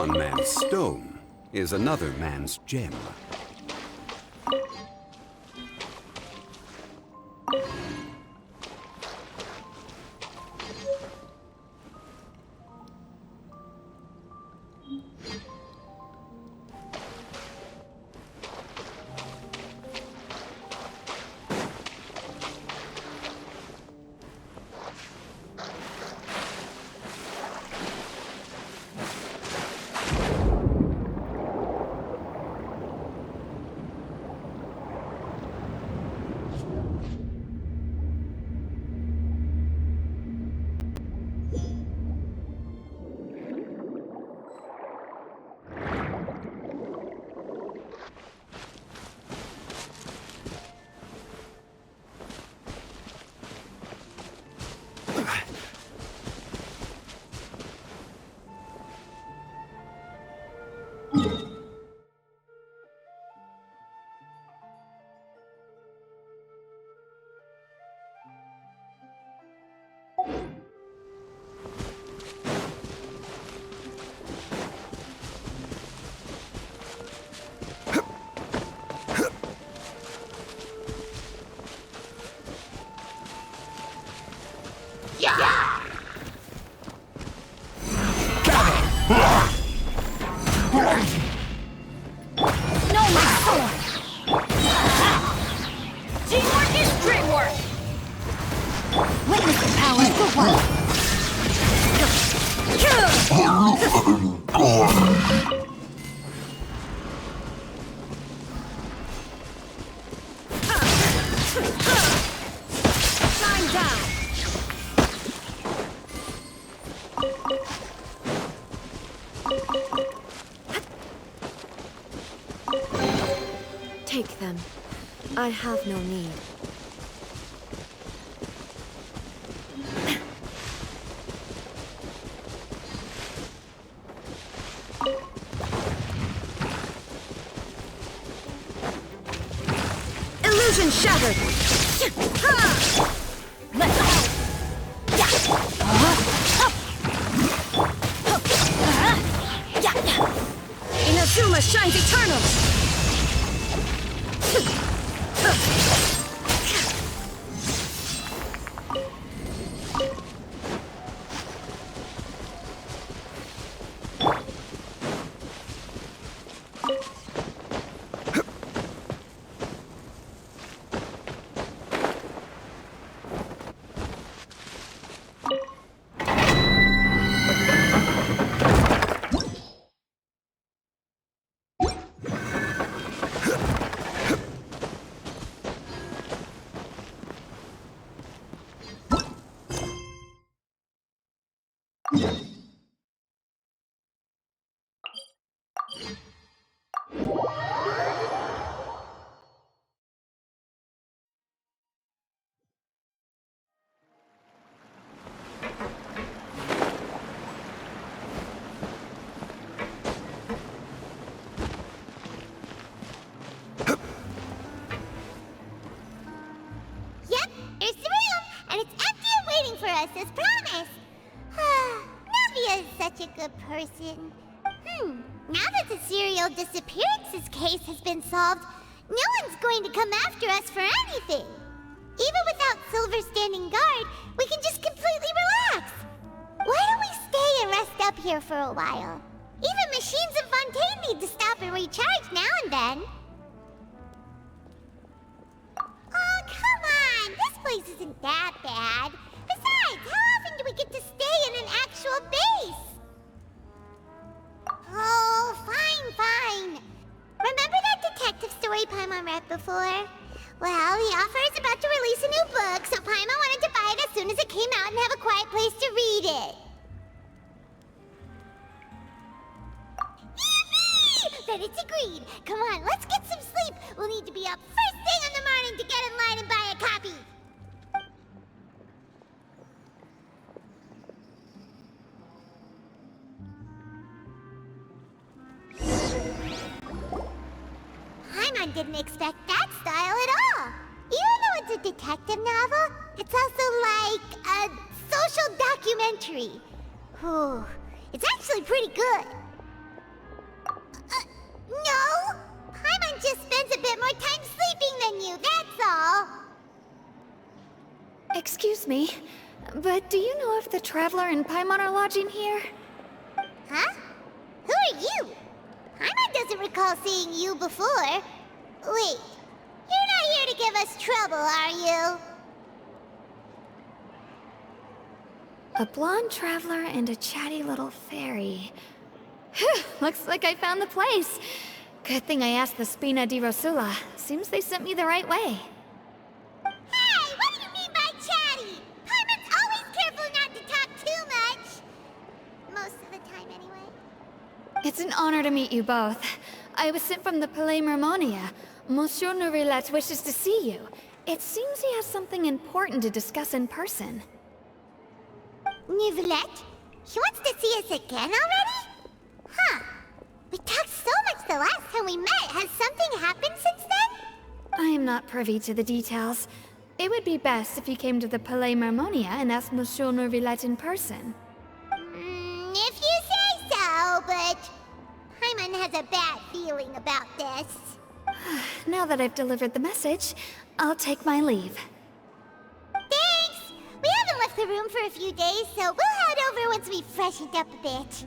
One man's stone is another man's gem. Take them. I have no need. Illusion shattered! Let's go! Inazuma shines eternal! As promised. Navia is such a good person. Now that the serial disappearances case has been solved, no one's going to come after us for anything. Even without Silver standing guard, we can just completely relax. Why don't we stay and rest up here for a while? Even machines in Fontaine need to stop and recharge now and then. Oh, come on! This place isn't that bad. Besides, how often do we get to stay in an actual base? Oh, fine. Remember that detective story Paimon read before? Well, the author is about to release a new book, so Paimon wanted to buy it as soon as it came out and have a quiet place to read it. Yippee! Then it's agreed. Come on, let's get some sleep. We'll need to be up first thing in the morning to get in line and buy a copy. Paimon didn't expect that style at all. Even though it's a detective novel, it's also like a social documentary. It's actually pretty good. you, that's all. Excuse me, but do you know if the Traveler and Paimon are lodging here? Huh? Who are you? Paimon doesn't recall seeing you before. Wait, you're not here to give us trouble, are you? A blonde traveler and a chatty little fairy. Whew, looks like I found the place. Good thing I asked the Spina di Rosula. Seems they sent me the right way. Hey, what do you mean by chatty? Paimon's always careful not to talk too much. Most of the time, anyway. It's an honor to meet you both. I was sent from the Palais Mermonia. Monsieur Nourillet wishes to see you. It seems he has something important to discuss in person. Nourillet? He wants to see us again already? Huh. We talked so much the last time we met. Has something happened since then? I am not privy to the details. It would be best if you came to the Palais Mermonia and asked Monsieur Nourillet in person. If you say so, but Paimon has a bad feeling about this. Now that I've delivered the message, I'll take my leave. Thanks! We haven't left the room for a few days, so we'll head over once we've freshened up a bit.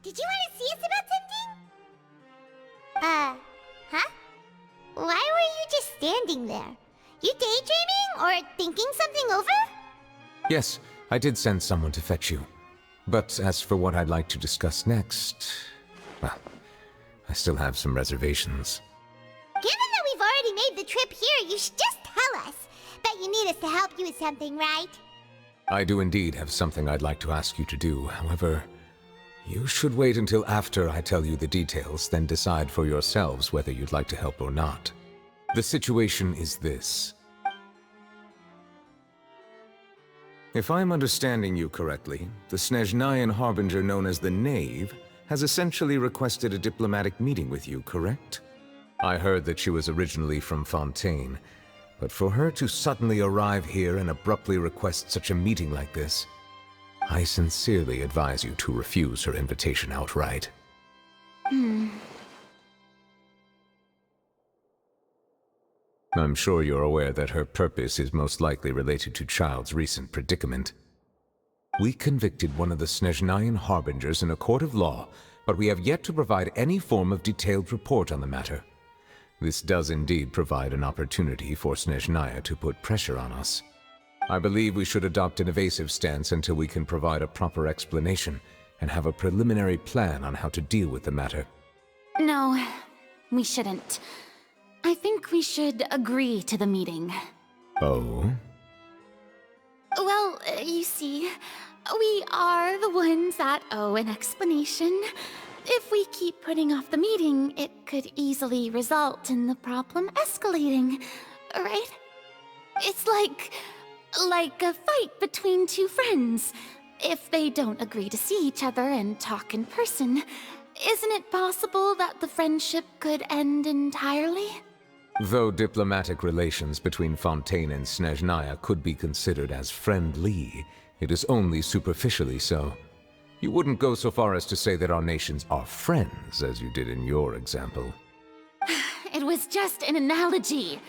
Did you want to see us about something? Huh? Why were you just standing there? You daydreaming or thinking something over? Yes, I did send someone to fetch you. But as for what I'd like to discuss next, well, I still have some reservations. Given that we've already made the trip here, you should just tell us. Bet you need us to help you with something, right? I do indeed have something I'd like to ask you to do. However, you should wait until after I tell you the details, then decide for yourselves whether you'd like to help or not. The situation is this. If I'm understanding you correctly, the Snezhnayan Harbinger known as the Knave has essentially requested a diplomatic meeting with you, correct? I heard that she was originally from Fontaine, but for her to suddenly arrive here and abruptly request such a meeting like this, I sincerely advise you to refuse her invitation outright. I'm sure you're aware that her purpose is most likely related to Child's recent predicament. We convicted one of the Snezhnayan Harbingers in a court of law, but we have yet to provide any form of detailed report on the matter. This does indeed provide an opportunity for Snezhnaya to put pressure on us. I believe we should adopt an evasive stance until we can provide a proper explanation and have a preliminary plan on how to deal with the matter. No, we shouldn't. I think we should agree to the meeting. Oh? Well, you see, we are the ones that owe an explanation. If we keep putting off the meeting, it could easily result in the problem escalating, right? It's like a fight between two friends. if they don't agree to see each other and talk in person, isn't it possible that the friendship could end entirely? Though diplomatic relations between Fontaine and Snezhnaya could be considered as friendly, it is only superficially so. You wouldn't go so far as to say that our nations are friends, as you did in your example. It was just an analogy.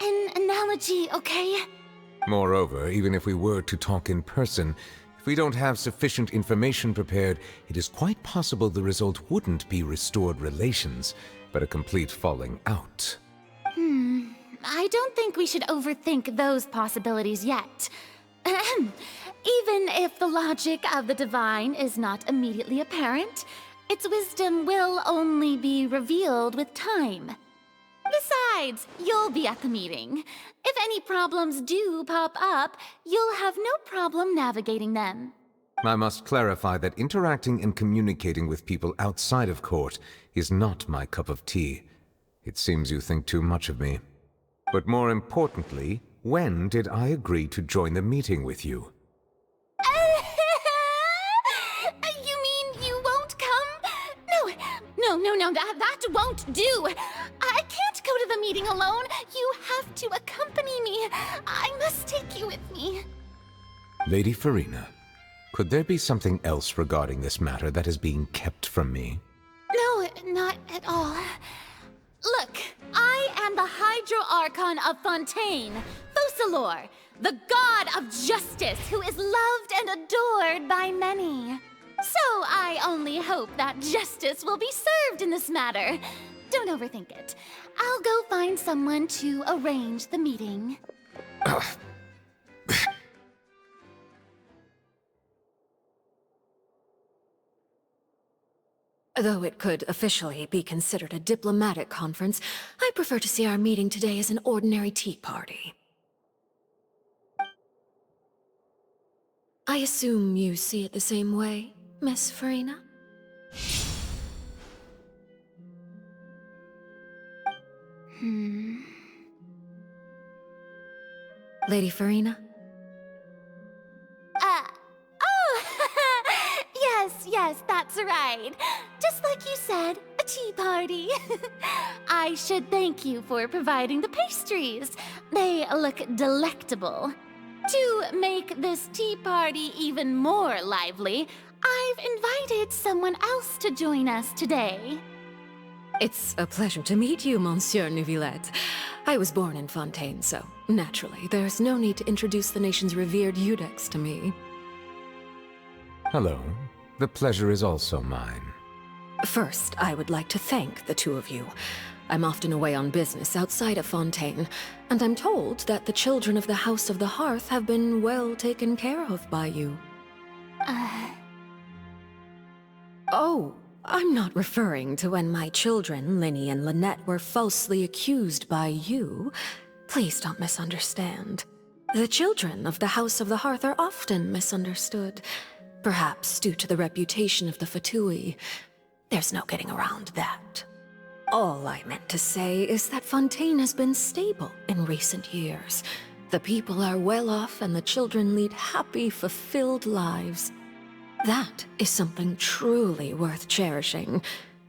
An analogy, okay? Moreover, even if we were to talk in person, if we don't have sufficient information prepared, it is quite possible the result wouldn't be restored relations, but a complete falling out. I don't think we should overthink those possibilities yet. Even if the logic of the divine is not immediately apparent, its wisdom will only be revealed with time. Besides, you'll be at the meeting. If any problems do pop up, you'll have no problem navigating them. I must clarify that interacting and communicating with people outside of court is not my cup of tea. It seems you think too much of me. But more importantly, when did I agree to join the meeting with you? You mean you won't come? No, that won't do. I can't go to the meeting alone. You have to accompany me. I must take you with me. Lady Farina, could there be something else regarding this matter that is being kept from me? No, not at all. Look, I am the Hydro Archon of Fontaine, Focalor, the god of justice who is loved and adored by many. So I only hope that justice will be served in this matter. Don't overthink it. I'll go find someone to arrange the meeting. Though it could officially be considered a diplomatic conference, I prefer to see our meeting today as an ordinary tea party. I assume you see it the same way, Miss Farina? Lady Farina? Yes, that's right. Just like you said, a tea party. I should thank you for providing the pastries. They look delectable. To make this tea party even more lively, I've invited someone else to join us today. It's a pleasure to meet you, Monsieur Neuvillette. I was born in Fontaine, so naturally, there's no need to introduce the nation's revered Eudex to me. Hello. The pleasure is also mine. First, I would like to thank the two of you. I'm often away on business outside of Fontaine, and I'm told that the children of the House of the Hearth have been well taken care of by you. Oh, I'm not referring to when my children, Linny and Lynette, were falsely accused by you. Please don't misunderstand. The children of the House of the Hearth are often misunderstood. Perhaps due to the reputation of the Fatui. There's no getting around that. All I meant to say is that Fontaine has been stable in recent years. The people are well off and the children lead happy, fulfilled lives. That is something truly worth cherishing,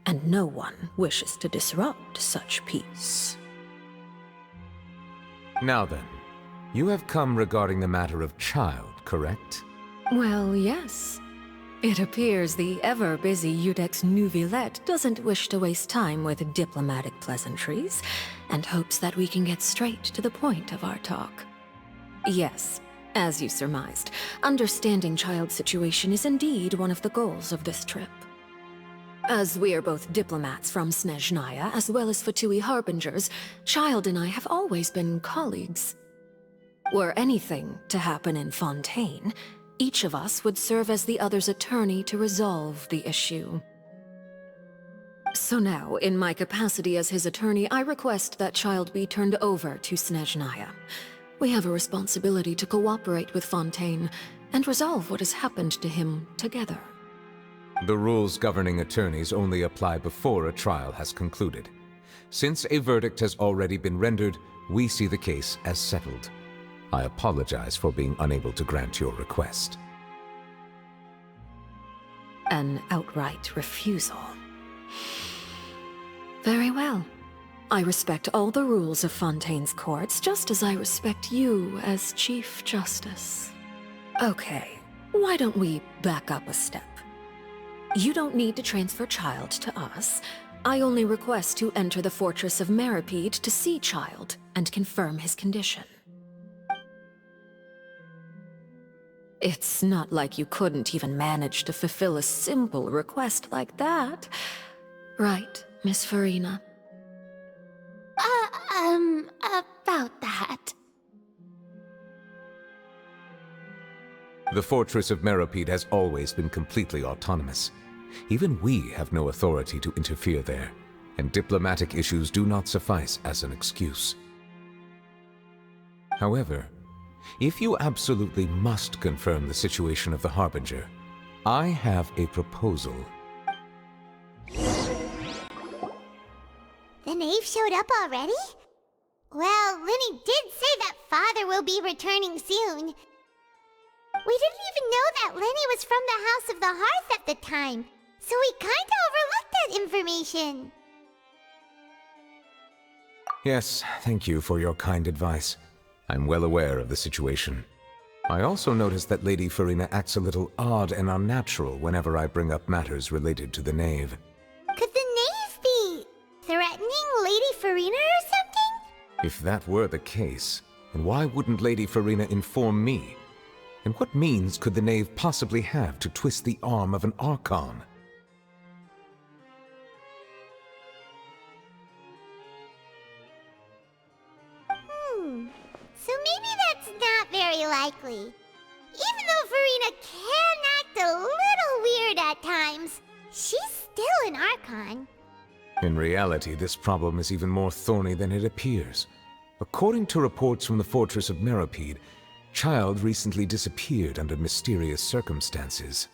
and no one wishes to disrupt such peace. Now then, you have come regarding the matter of child, correct? Well, yes. It appears the ever-busy Eudex Neuvillette doesn't wish to waste time with diplomatic pleasantries, and hopes that we can get straight to the point of our talk. Yes, as you surmised, understanding Child's situation is indeed one of the goals of this trip. As we are both diplomats from Snezhnaya, as well as Fatui harbingers, Child and I have always been colleagues. Were anything to happen in Fontaine, each of us would serve as the other's attorney to resolve the issue. So now, in my capacity as his attorney, I request that Child be turned over to Snezhnaya. We have a responsibility to cooperate with Fontaine and resolve what has happened to him together. The rules governing attorneys only apply before a trial has concluded. Since a verdict has already been rendered, we see the case as settled. I apologize for being unable to grant your request. an outright refusal. Very well. I respect all the rules of Fontaine's courts, just as I respect you as Chief Justice. Okay, why don't we back up a step? You don't need to transfer Child to us. I only request to enter the Fortress of Meripede to see Child and confirm his condition. It's not like you couldn't even manage to fulfill a simple request like that. Right, Miss Farina? About that. The Fortress of Meripede has always been completely autonomous. Even we have no authority to interfere there, and diplomatic issues do not suffice as an excuse. However, if you absolutely must confirm the situation of the Harbinger, I have a proposal. The knave showed up already? Well, Lenny did say that Father will be returning soon. We didn't even know that Lenny was from the House of the Hearth at the time, so we kinda overlooked that information. Yes, thank you for your kind advice. I'm well aware of the situation. I also noticed that Lady Farina acts a little odd and unnatural whenever I bring up matters related to the knave. Could the knave be threatening Lady Farina or something? If that were the case, then why wouldn't Lady Farina inform me? And what means could the knave possibly have to twist the arm of an Archon? So maybe that's not very likely. Even though Farina can act a little weird at times, she's still an Archon. In reality, this problem is even more thorny than it appears. According to reports from the Fortress of Meripede, Child recently disappeared under mysterious circumstances.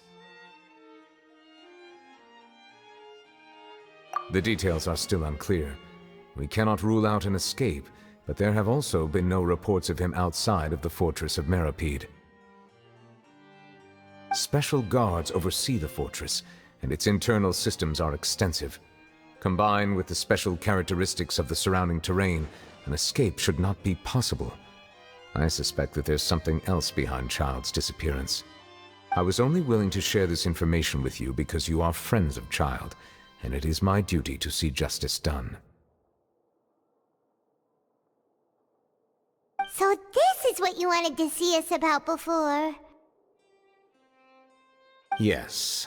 The details are still unclear. We cannot rule out an escape, but there have also been no reports of him outside of the Fortress of Meripede. Special guards oversee the fortress, and its internal systems are extensive. Combined with the special characteristics of the surrounding terrain, an escape should not be possible. I suspect that there's something else behind Child's disappearance. I was only willing to share this information with you because you are friends of Child, and it is my duty to see justice done. So this is what you wanted to see us about before. Yes.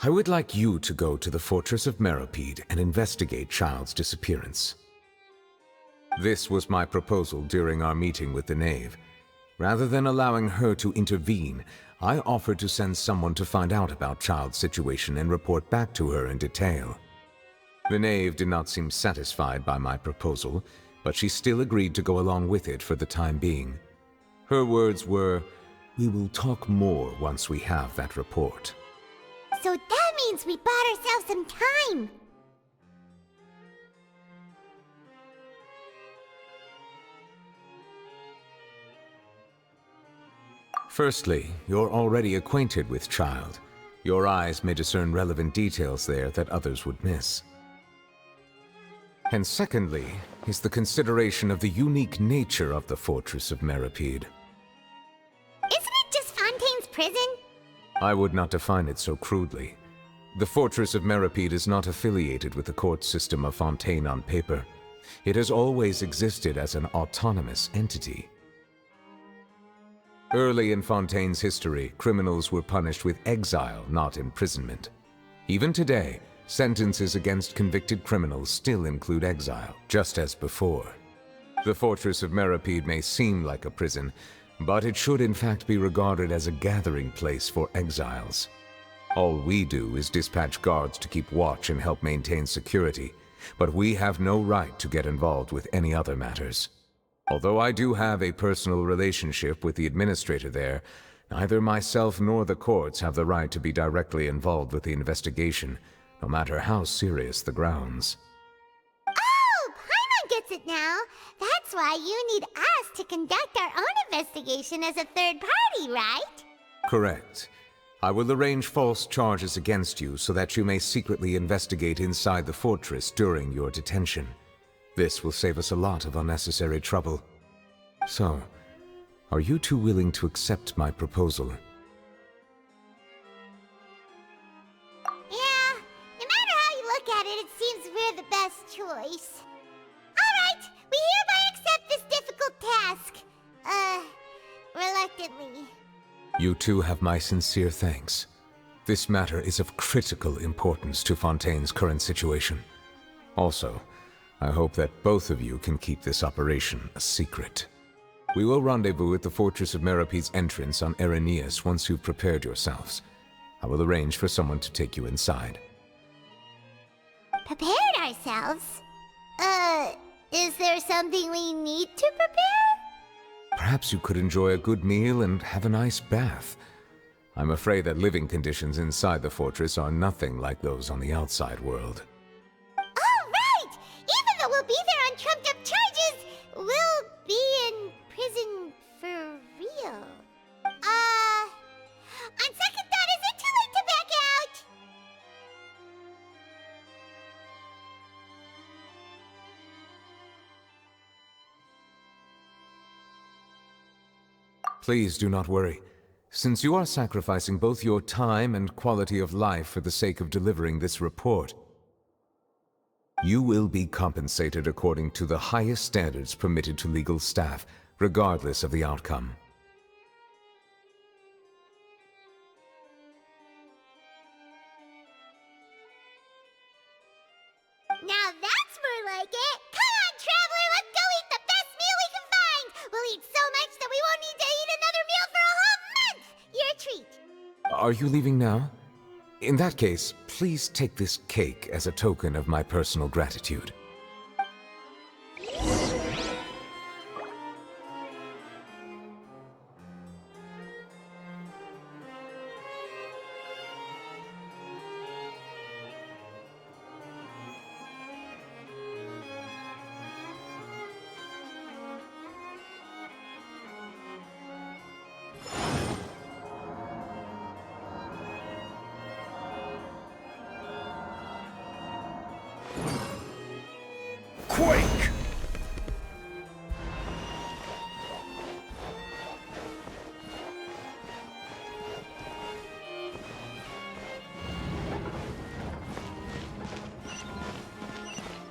I would like you to go to the Fortress of Meripede and investigate Child's disappearance. This was my proposal during our meeting with the knave. Rather than allowing her to intervene, I offered to send someone to find out about Child's situation and report back to her in detail. The knave did not seem satisfied by my proposal, but she still agreed to go along with it for the time being. Her words were, "We will talk more once we have that report." So that means we bought ourselves some time. Firstly, you're already acquainted with Child. Your eyes may discern relevant details there that others would miss. And secondly, is the consideration of the unique nature of the Fortress of Meripede. Isn't it just Fontaine's prison? I would not define it so crudely. The Fortress of Meripede is not affiliated with the court system of Fontaine on paper. It has always existed as an autonomous entity. Early in Fontaine's history, criminals were punished with exile, not imprisonment. Even today, sentences against convicted criminals still include exile, just as before. The Fortress of Meripede may seem like a prison, but it should in fact be regarded as a gathering place for exiles. All we do is dispatch guards to keep watch and help maintain security, but we have no right to get involved with any other matters. Although I do have a personal relationship with the administrator there, neither myself nor the courts have the right to be directly involved with the investigation, no matter how serious the grounds. Oh, Paimon gets it now. That's why you need us to conduct our own investigation as a third party, right? Correct. I will arrange false charges against you so that you may secretly investigate inside the fortress during your detention. This will save us a lot of unnecessary trouble. So, are you two willing to accept my proposal? Yeah, no matter how you look at it, it seems we're the best choice. Alright, we hereby accept this difficult task. Reluctantly. You two have my sincere thanks. This matter is of critical importance to Fontaine's current situation. Also, I hope that both of you can keep this operation a secret. We will rendezvous at the Fortress of Merope's entrance on Erinius once you've prepared yourselves. I will arrange for someone to take you inside. Prepared ourselves? Is there something we need to prepare? Perhaps you could enjoy a good meal and have a nice bath. I'm afraid that living conditions inside the fortress are nothing like those on the outside world. Oh, right! Even though we'll be there on trumped-up charges, we'll be in prison for real. On second thought, is it too late to back out? Please do not worry. Since you are sacrificing both your time and quality of life for the sake of delivering this report, you will be compensated according to the highest standards permitted to legal staff, regardless of the outcome. Now that's more like it! Come on, Traveler, let's go eat the best meal we can find! We'll eat so much that we won't need to eat another meal for a whole month! Your treat! Are you leaving now? In that case, please take this cake as a token of my personal gratitude. Quake!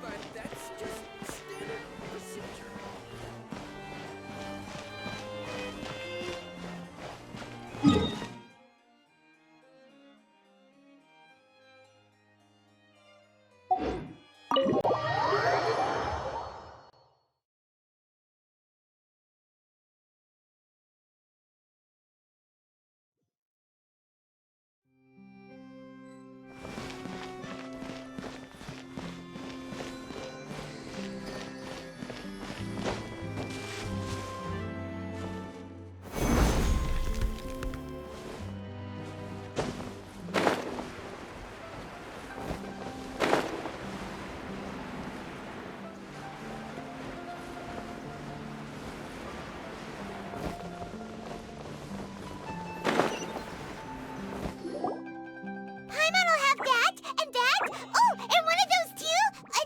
But that's just standard procedure. Paimon will have that, and that. Oh, and one of those too?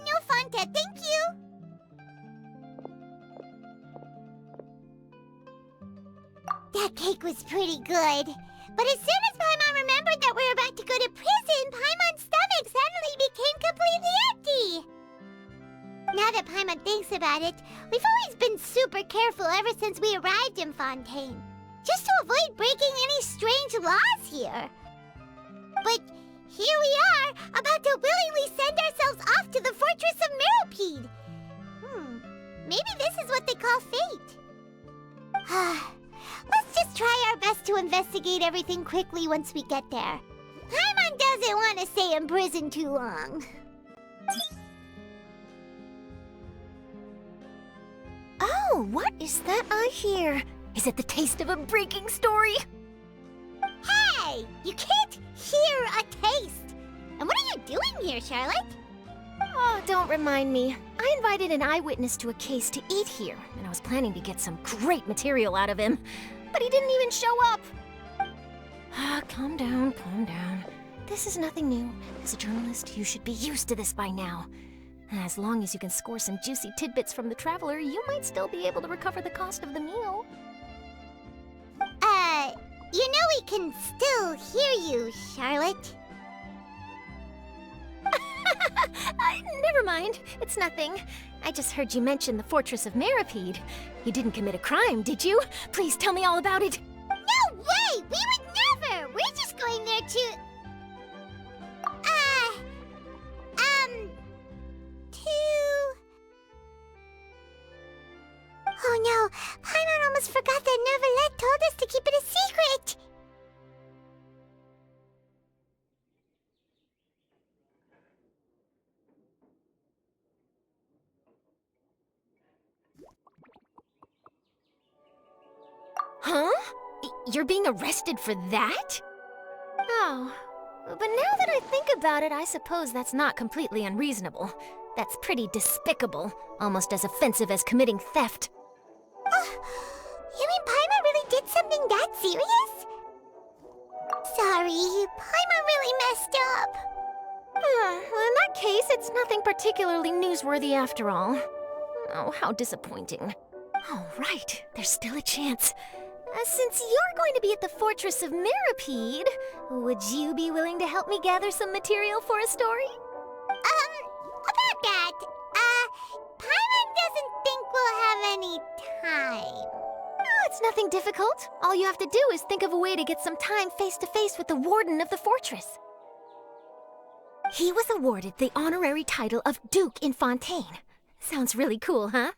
No Fanta, thank you. That cake was pretty good. But as soon as Paimon remembered that we were about to go to prison, Paimon's stomach suddenly became completely empty. Now that Paimon thinks about it, we've always been super careful ever since we arrived in Fontaine. Just to avoid breaking any strange laws here. But here we are, about to willingly send ourselves off to the Fortress of Meropede. Maybe this is what they call fate. Let's just try our best to investigate everything quickly once we get there. Paimon doesn't want to stay in prison too long. Oh, what is that I hear? Is it the taste of a breaking story? Hey! You can't hear a taste! And what are you doing here, Charlotte? Oh, don't remind me. I invited an eyewitness to a case to eat here, and I was planning to get some great material out of him. But he didn't even show up. Calm down, calm down. This is nothing new. As a journalist, you should be used to this by now. As long as you can score some juicy tidbits from the Traveler, you might still be able to recover the cost of the meal. You know we can still hear you, Charlotte. Never mind. It's nothing. I just heard you mention the Fortress of Meripede. You didn't commit a crime, did you? Please tell me all about it. No way! We would never! We're just going there to... Oh no, Paimon almost forgot that Neverlet told us to keep it a secret! Huh? You're being arrested for that? Oh, but now that I think about it, I suppose that's not completely unreasonable. That's pretty despicable, almost as offensive as committing theft. You mean Paimon really did something that serious? Sorry, Paimon really messed up. Well, in that case, it's nothing particularly newsworthy after all. Oh, how disappointing. All right, there's still a chance. Since you're going to be at the Fortress of Meripede, would you be willing to help me gather some material for a story? About that, Paimon doesn't think we'll have any time. Oh, it's nothing difficult. All you have to do is think of a way to get some time face-to-face with the Warden of the Fortress. He was awarded the honorary title of Duke in Fontaine. Sounds really cool, huh?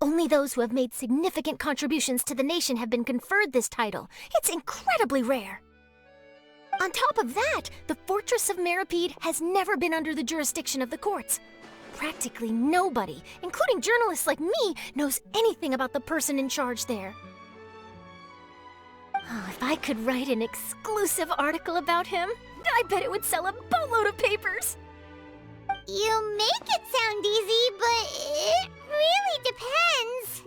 Only those who have made significant contributions to the nation have been conferred this title. It's incredibly rare. On top of that, the Fortress of Meripede has never been under the jurisdiction of the courts. Practically nobody, including journalists like me, knows anything about the person in charge there. Oh, if I could write an exclusive article about him, I bet it would sell a boatload of papers. You make it sound easy, but it really depends.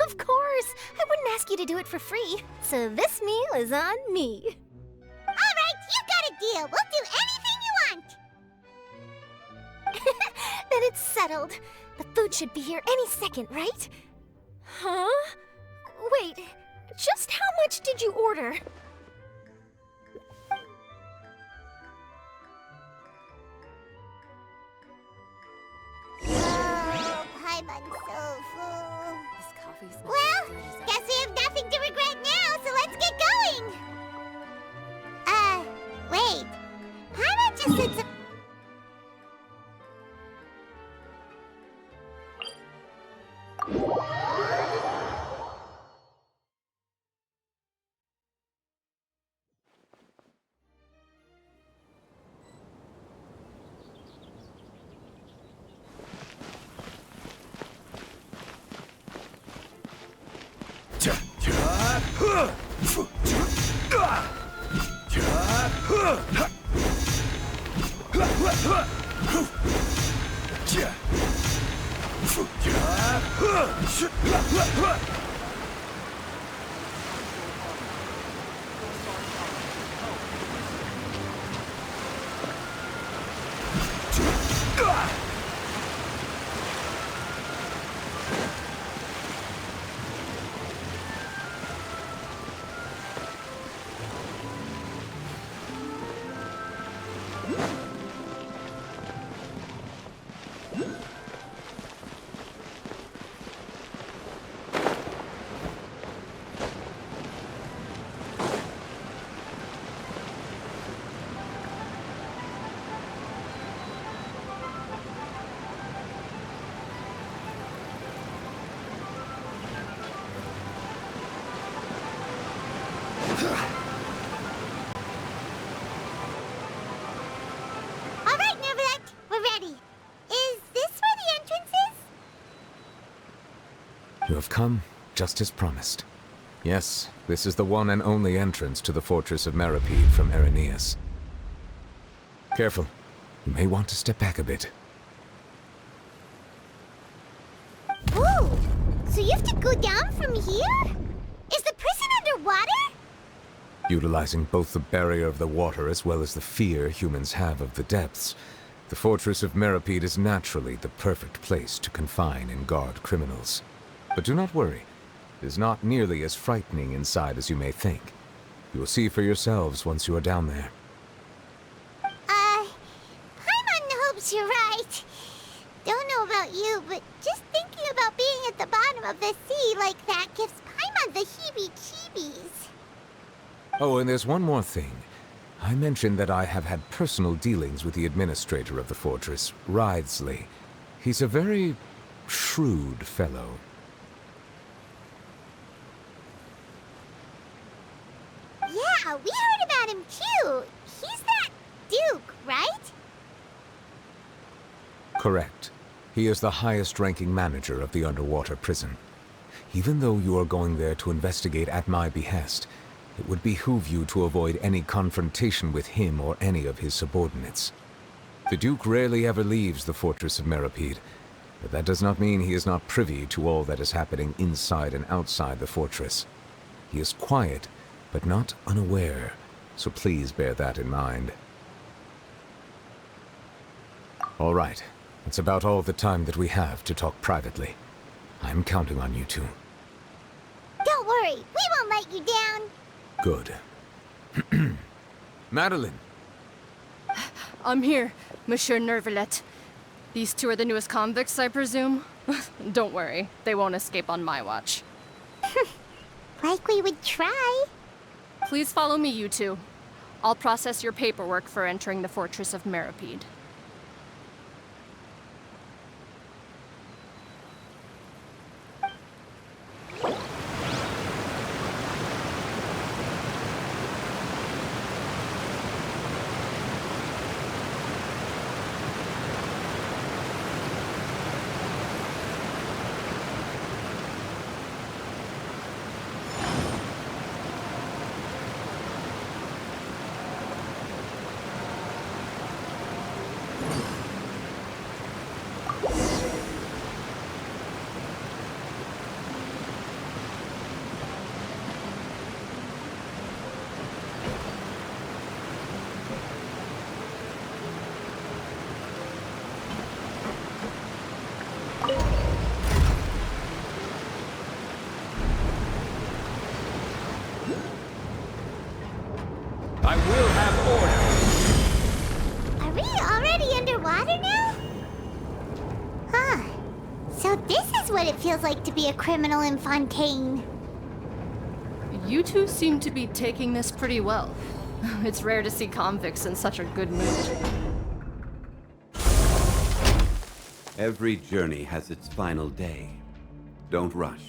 Of course, I wouldn't ask you to do it for free, so this meal is on me. All right, you got a deal. We'll do anything you want. Then it's settled. The food should be here any second, right? Huh? Wait, just how much did you order? Oh, Paimon's so full. This coffee smells Well, delicious. guess we have nothing to regret now, so let's get going. Wait. Paimon just said some... All right, Neverlet, we're ready. Is this where the entrance is? You have come, just as promised. Yes, this is the one and only entrance to the Fortress of Meripede from Araneus. Careful. You may want to step back a bit. Ooh, so you have to go down from here? Is the prison underwater? Utilizing both the barrier of the water as well as the fear humans have of the depths, the fortress of Meripede is naturally the perfect place to confine and guard criminals. But do not worry, it is not nearly as frightening inside as you may think. You will see for yourselves once you are down there. Paimon hopes you're right. Don't know about you, but just thinking about being at the bottom of the sea like that gives Paimon the heebie-jeebies. Oh, and there's one more thing. I mentioned that I have had personal dealings with the administrator of the fortress, Wriothesley. He's a very shrewd fellow. Yeah, we heard about him too. He's that Duke, right? Correct. He is the highest-ranking manager of the underwater prison. Even though you are going there to investigate at my behest, it would behoove you to avoid any confrontation with him or any of his subordinates. The Duke rarely ever leaves the fortress of Meripede, but that does not mean he is not privy to all that is happening inside and outside the fortress. He is quiet, but not unaware, so please bear that in mind. All right, that's about all the time that we have to talk privately. I'm counting on you two. Don't worry, we won't let you down. Good. Madeline! I'm here, Monsieur Nervalet. These two are the newest convicts, I presume? Don't worry, they won't escape on my watch. Like we would try. Please follow me, you two. I'll process your paperwork for entering the Fortress of Meripede. I will have order! Are we already underwater now? Huh. So this is what it feels like to be a criminal in Fontaine. You two seem to be taking this pretty well. It's rare to see convicts in such a good mood. Every journey has its final day. Don't rush.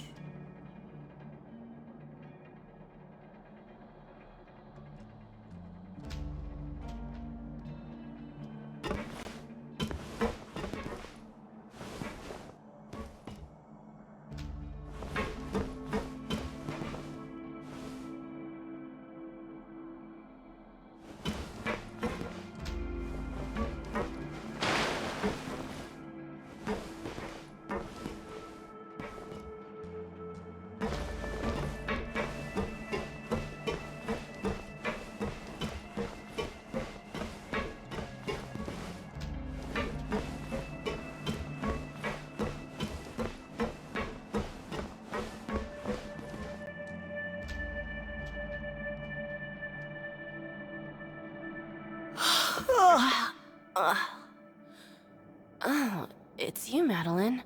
Oh, it's you, Madeline.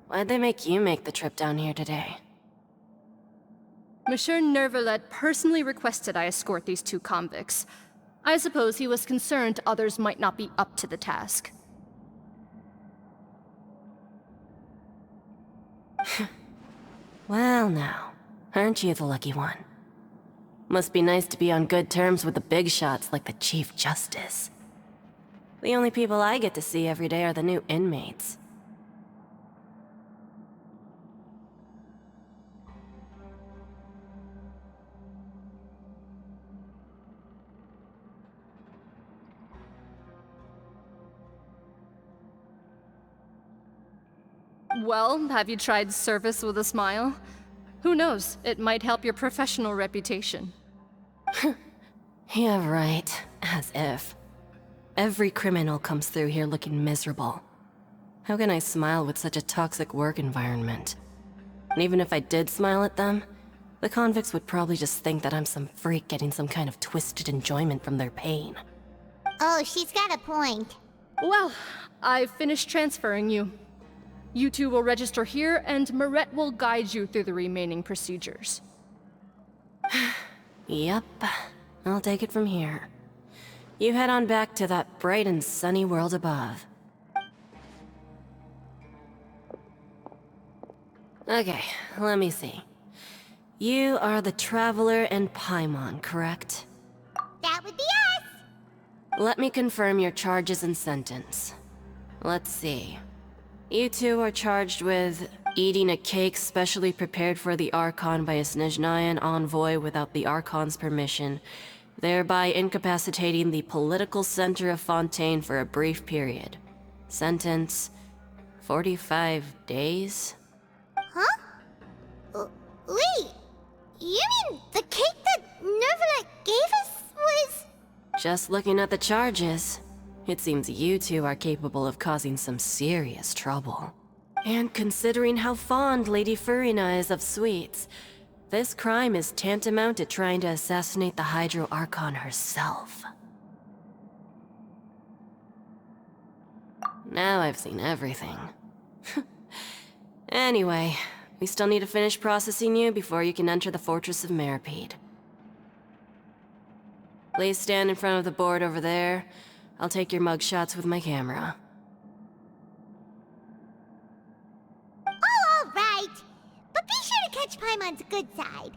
Why'd they make you make the trip down here today? Monsieur Nervalet personally requested I escort these two convicts. I suppose he was concerned others might not be up to the task. Well now, aren't you the lucky one? Must be nice to be on good terms with the big shots like the Chief Justice. The only people I get to see every day are the new inmates. Well, have you tried service with a smile? Who knows, it might help your professional reputation. Yeah, right. As if. Every criminal comes through here looking miserable. How can I smile with such a toxic work environment? And even if I did smile at them, the convicts would probably just think that I'm some freak getting some kind of twisted enjoyment from their pain. Oh, she's got a point. Well, I've finished transferring you. You two will register here, and Marette will guide you through the remaining procedures. Yep, I'll take it from here. You head on back to that bright and sunny world above. Okay, let me see. You are the Traveler and Paimon, correct? That would be us! Let me confirm your charges and sentence. Let's see. You two are charged with eating a cake specially prepared for the Archon by a Snezhnayan envoy without the Archon's permission, thereby incapacitating the political center of Fontaine for a brief period. Sentence: 45 days? Huh? Wait, you mean the cake that Nervalet gave us was... Just looking at the charges, it seems you two are capable of causing some serious trouble. And considering how fond Lady Furina is of sweets, this crime is tantamount to trying to assassinate the Hydro Archon herself. Now I've seen everything. Anyway, we still need to finish processing you before you can enter the Fortress of Meripede. Please stand in front of the board over there. I'll take your mugshots with my camera. Oh, all right. But be sure to catch Paimon's good side.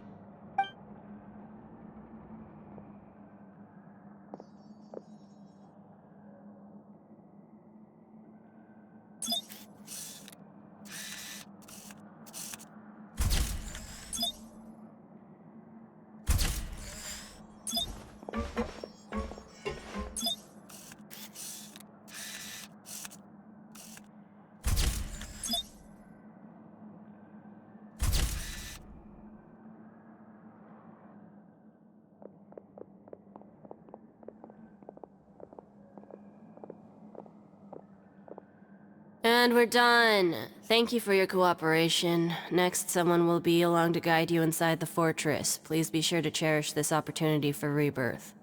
And we're done. Thank you for your cooperation. Next, someone will be along to guide you inside the fortress. Please be sure to cherish this opportunity for rebirth.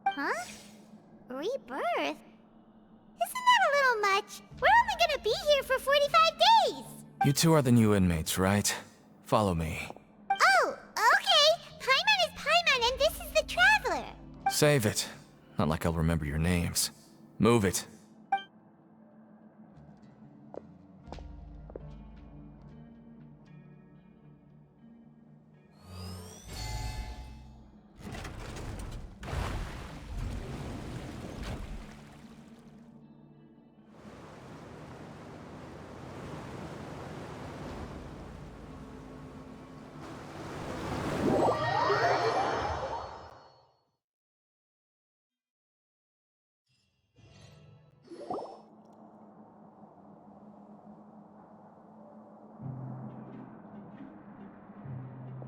Huh? Rebirth? Isn't that a little much? We're only gonna be here for 45 days! You two are the new inmates, right? Follow me. Oh, okay! Paimon is Paimon and this is the Traveler! Save it. Not like I'll remember your names. Move it.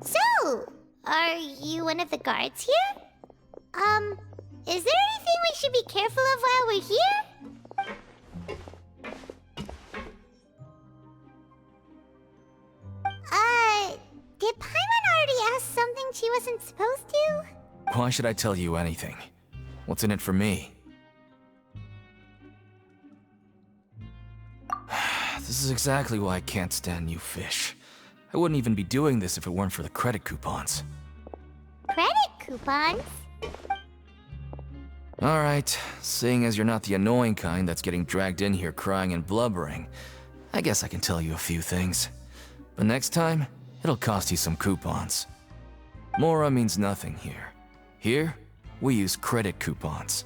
So, are you one of the guards here? Is there anything we should be careful of while we're here? Did Paimon already ask something she wasn't supposed to? Why should I tell you anything? What's in it for me? This is exactly why I can't stand you fish. I wouldn't even be doing this if it weren't for the credit coupons. Credit coupons? Alright, seeing as you're not the annoying kind that's getting dragged in here crying and blubbering, I guess I can tell you a few things. But next time, it'll cost you some coupons. Mora means nothing here. Here, we use credit coupons.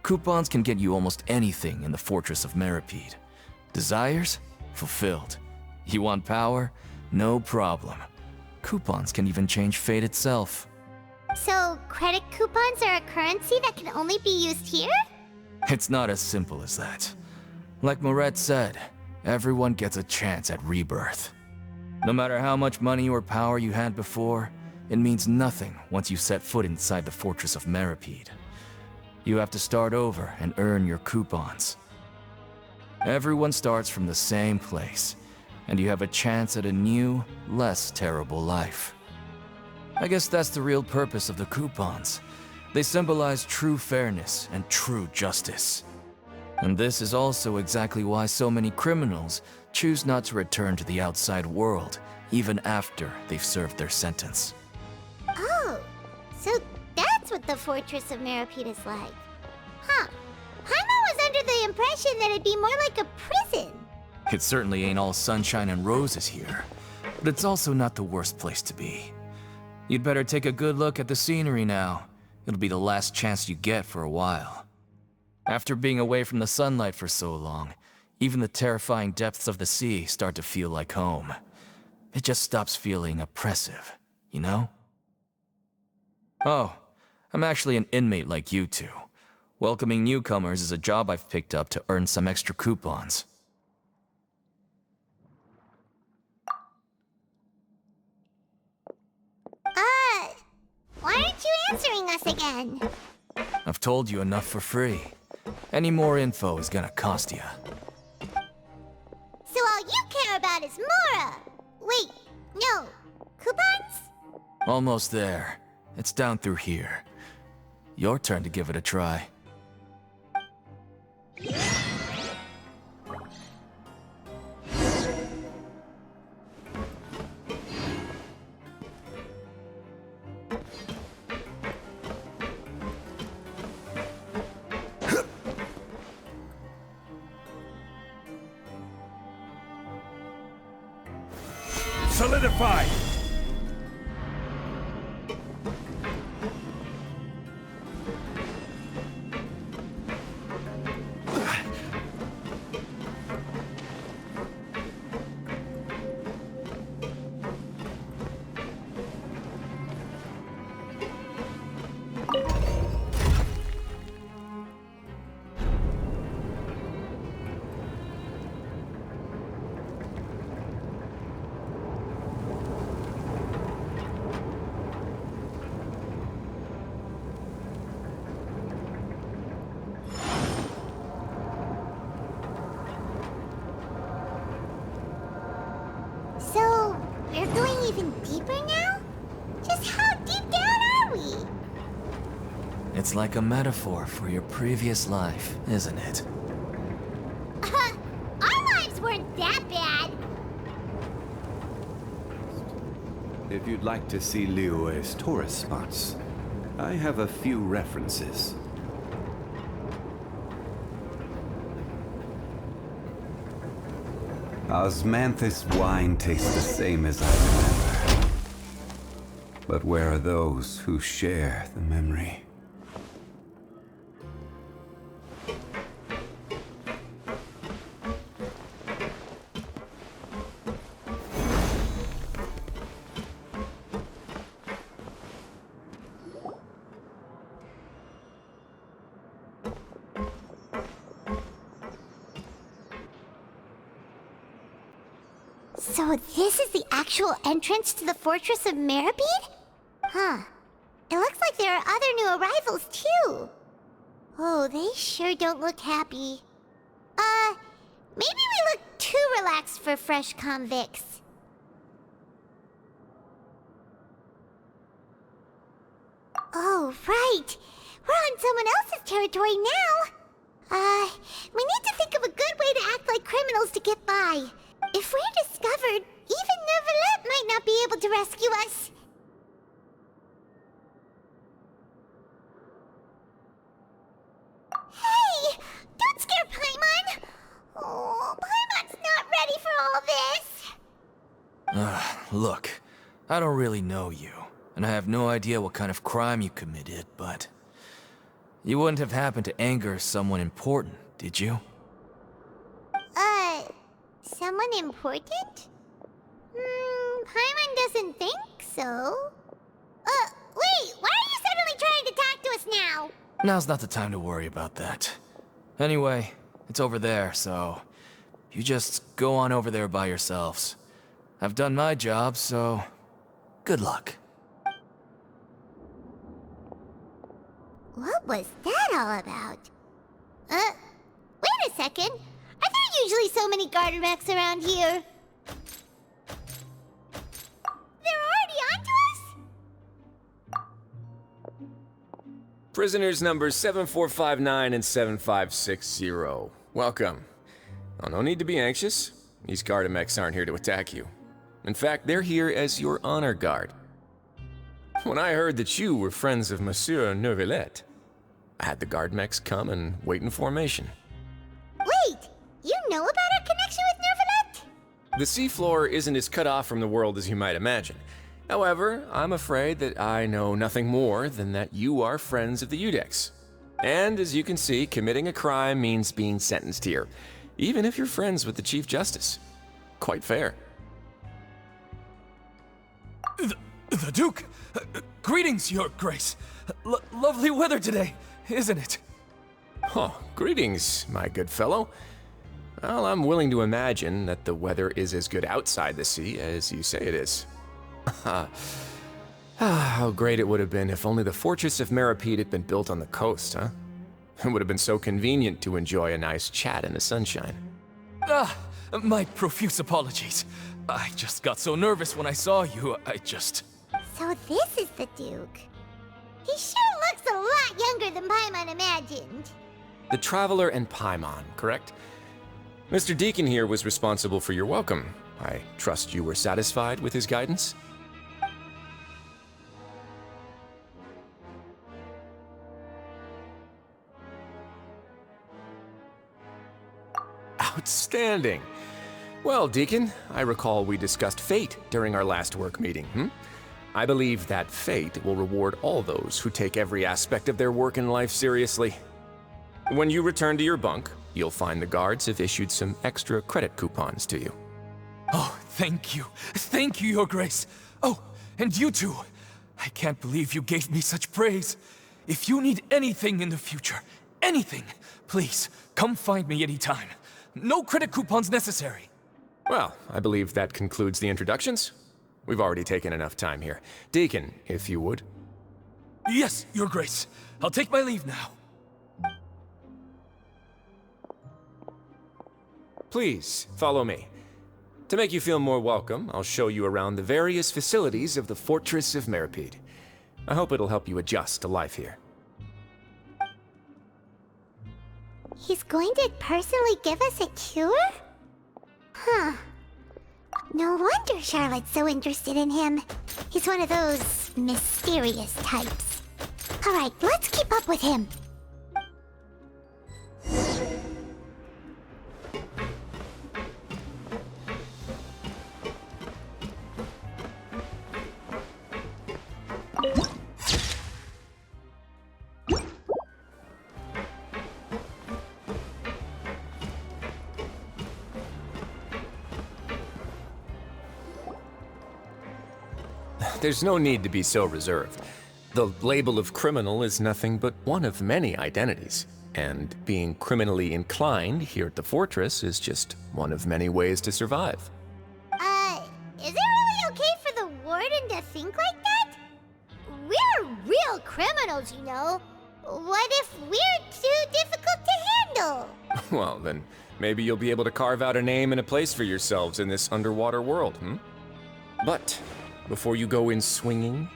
Coupons can get you almost anything in the Fortress of Meripede. Desires? Fulfilled. You want power? No problem. Coupons can even change fate itself. So, credit coupons are a currency that can only be used here? It's not as simple as that. Like Marette said, everyone gets a chance at rebirth. No matter how much money or power you had before, it means nothing once you set foot inside the fortress of Meripede. You have to start over and earn your coupons. Everyone starts from the same place, and you have a chance at a new, less terrible life. I guess that's the real purpose of the coupons. They symbolize true fairness and true justice. And this is also exactly why so many criminals choose not to return to the outside world, even after they've served their sentence. Oh, so that's what the Fortress of Meripede is like. Huh. Paimon was under the impression that it'd be more like a prison. It certainly ain't all sunshine and roses here, but it's also not the worst place to be. You'd better take a good look at the scenery now. It'll be the last chance you get for a while. After being away from the sunlight for so long, even the terrifying depths of the sea start to feel like home. It just stops feeling oppressive, you know? Oh, I'm actually an inmate like you two. Welcoming newcomers is a job I've picked up to earn some extra coupons. Why aren't you answering us again? I've told you enough for free. Any more info is gonna cost you. So all you care about is Mora! Wait, no. Coupons? Almost there. It's down through here. Your turn to give it a try. Solidify! So, we're going even deeper now? Just how deep down are we? It's like a metaphor for your previous life, isn't it? Our lives weren't that bad. If you'd like to see Liyue's tourist spots, I have a few references. Osmanthus wine tastes the same as I remember. But where are those who share the memory? So this is the actual entrance to the Fortress of Meripede? Huh. It looks like there are other new arrivals, too. Oh, they sure don't look happy. Maybe we look too relaxed for fresh convicts. Oh, right. We're on someone else's territory now. We need to think of a good way to act like criminals to get by. If we're discovered, even Neuvillette might not be able to rescue us. Hey! Don't scare Paimon! Oh, Paimon's not ready for all this! Look, I don't really know you, and I have no idea what kind of crime you committed, but... You wouldn't have happened to anger someone important, did you? Someone important? Paimon doesn't think so. Wait, why are you suddenly trying to talk to us now? Now's not the time to worry about that. Anyway, it's over there, so... You just go on over there by yourselves. I've done my job, so... Good luck. What was that all about? Wait a second. Are there usually so many garter mechs around here? They're already onto us? Prisoners numbers 7459 and 7560. Welcome. Oh, no need to be anxious. These Gardamex aren't here to attack you. In fact, they're here as your honor guard. When I heard that you were friends of Monsieur Neuvillette, I had the Gardamex come and wait in formation. Wait, you know about our connection with Neuvillette? The seafloor isn't as cut off from the world as you might imagine. However, I'm afraid that I know nothing more than that you are friends of the Udex. And as you can see, committing a crime means being sentenced here, even if you're friends with the Chief Justice. Quite fair. The Duke! Greetings, Your Grace. Lovely weather today, isn't it? Oh, greetings, my good fellow. Well, I'm willing to imagine that the weather is as good outside the sea as you say it is. How great it would have been if only the Fortress of Meripede had been built on the coast, huh? It would have been so convenient to enjoy a nice chat in the sunshine. My profuse apologies. I just got so nervous when I saw you, So this is the Duke. He sure looks a lot younger than Paimon imagined. The Traveler and Paimon, correct? Mr. Deacon here was responsible for your welcome. I trust you were satisfied with his guidance? Outstanding. Well, Deacon, I recall we discussed fate during our last work meeting, I believe that fate will reward all those who take every aspect of their work in life seriously. When you return to your bunk, you'll find the guards have issued some extra credit coupons to you. Oh, thank you. Thank you, Your Grace. Oh, and you too. I can't believe you gave me such praise. If you need anything in the future, anything, please, come find me anytime. No credit coupons necessary. Well, I believe that concludes the introductions. We've already taken enough time here. Deacon, if you would. Yes, Your Grace. I'll take my leave now. Please, follow me. To make you feel more welcome, I'll show you around the various facilities of the Fortress of Meripede. I hope it'll help you adjust to life here. He's going to personally give us a cure? Huh. No wonder Charlotte's so interested in him. He's one of those mysterious types. Alright, let's keep up with him. There's no need to be so reserved. The label of criminal is nothing but one of many identities, and being criminally inclined here at the Fortress is just one of many ways to survive. Is it really okay for the Warden to think like that? We're real criminals, you know. What if we're too difficult to handle? Well, then maybe you'll be able to carve out a name and a place for yourselves in this underwater world, But before you go in swinging,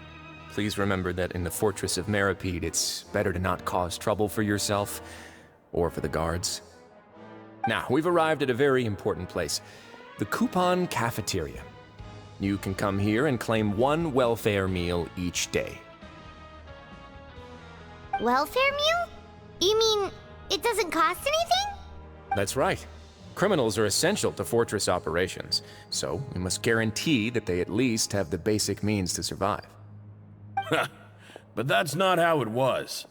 please remember that in the Fortress of Meripede, it's better to not cause trouble for yourself or for the guards. Now, we've arrived at a very important place, the Coupon Cafeteria. You can come here and claim one welfare meal each day. Welfare meal? You mean it doesn't cost anything? That's right. Criminals are essential to Fortress operations, so we must guarantee that they at least have the basic means to survive. But that's not how it was.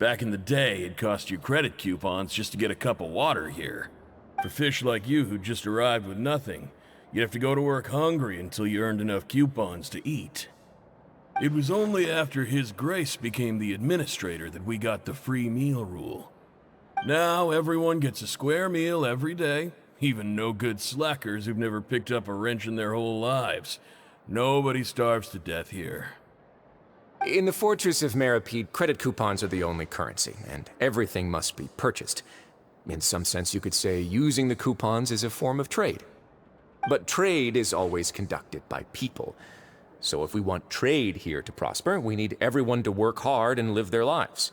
Back in the day, it cost you credit coupons just to get a cup of water here. For fish like you who just arrived with nothing, you'd have to go to work hungry until you earned enough coupons to eat. It was only after His Grace became the administrator that we got the free meal rule. Now everyone gets a square meal every day, even no-good slackers who've never picked up a wrench in their whole lives. Nobody starves to death here. In the Fortress of Meripede, credit coupons are the only currency, and everything must be purchased. In some sense, you could say using the coupons is a form of trade. But trade is always conducted by people. So if we want trade here to prosper, we need everyone to work hard and live their lives.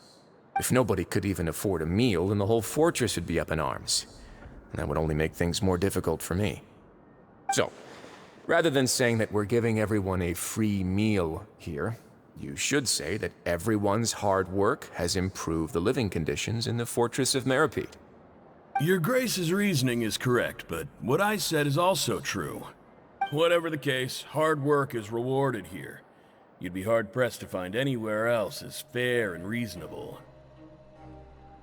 If nobody could even afford a meal, then the whole fortress would be up in arms. And that would only make things more difficult for me. So, rather than saying that we're giving everyone a free meal here, you should say that everyone's hard work has improved the living conditions in the Fortress of Meripede. Your Grace's reasoning is correct, but what I said is also true. Whatever the case, hard work is rewarded here. You'd be hard-pressed to find anywhere else as fair and reasonable.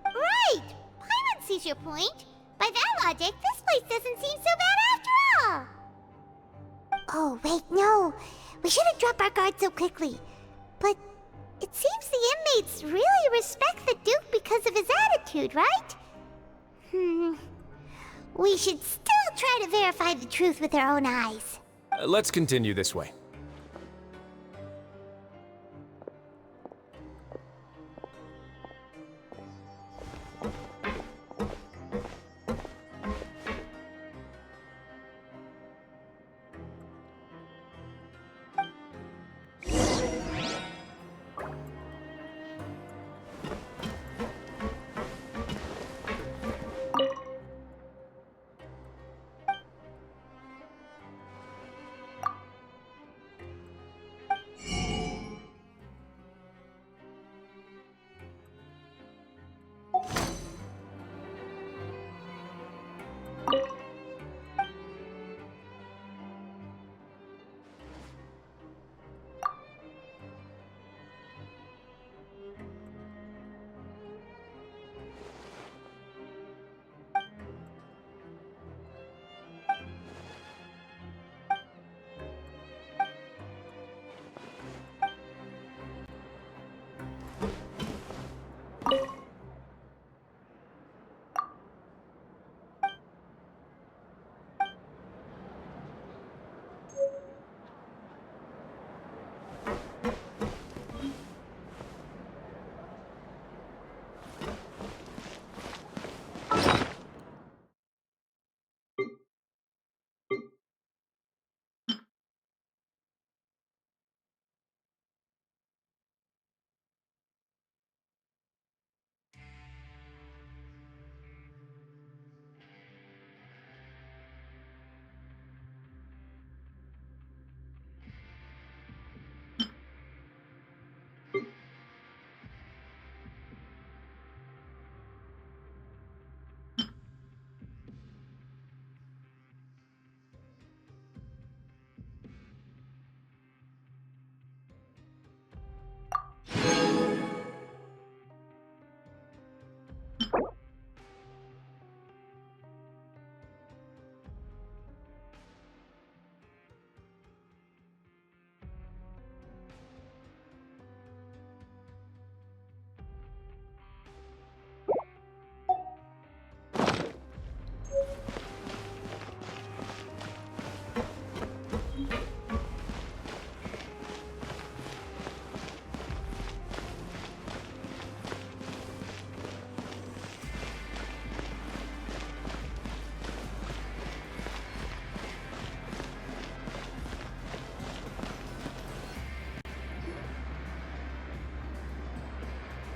Right! Paimon sees your point. By that logic, this place doesn't seem so bad after all. Oh, wait, no. We shouldn't drop our guard so quickly. But it seems the inmates really respect the Duke because of his attitude, right? We should still try to verify the truth with our own eyes. Let's continue this way.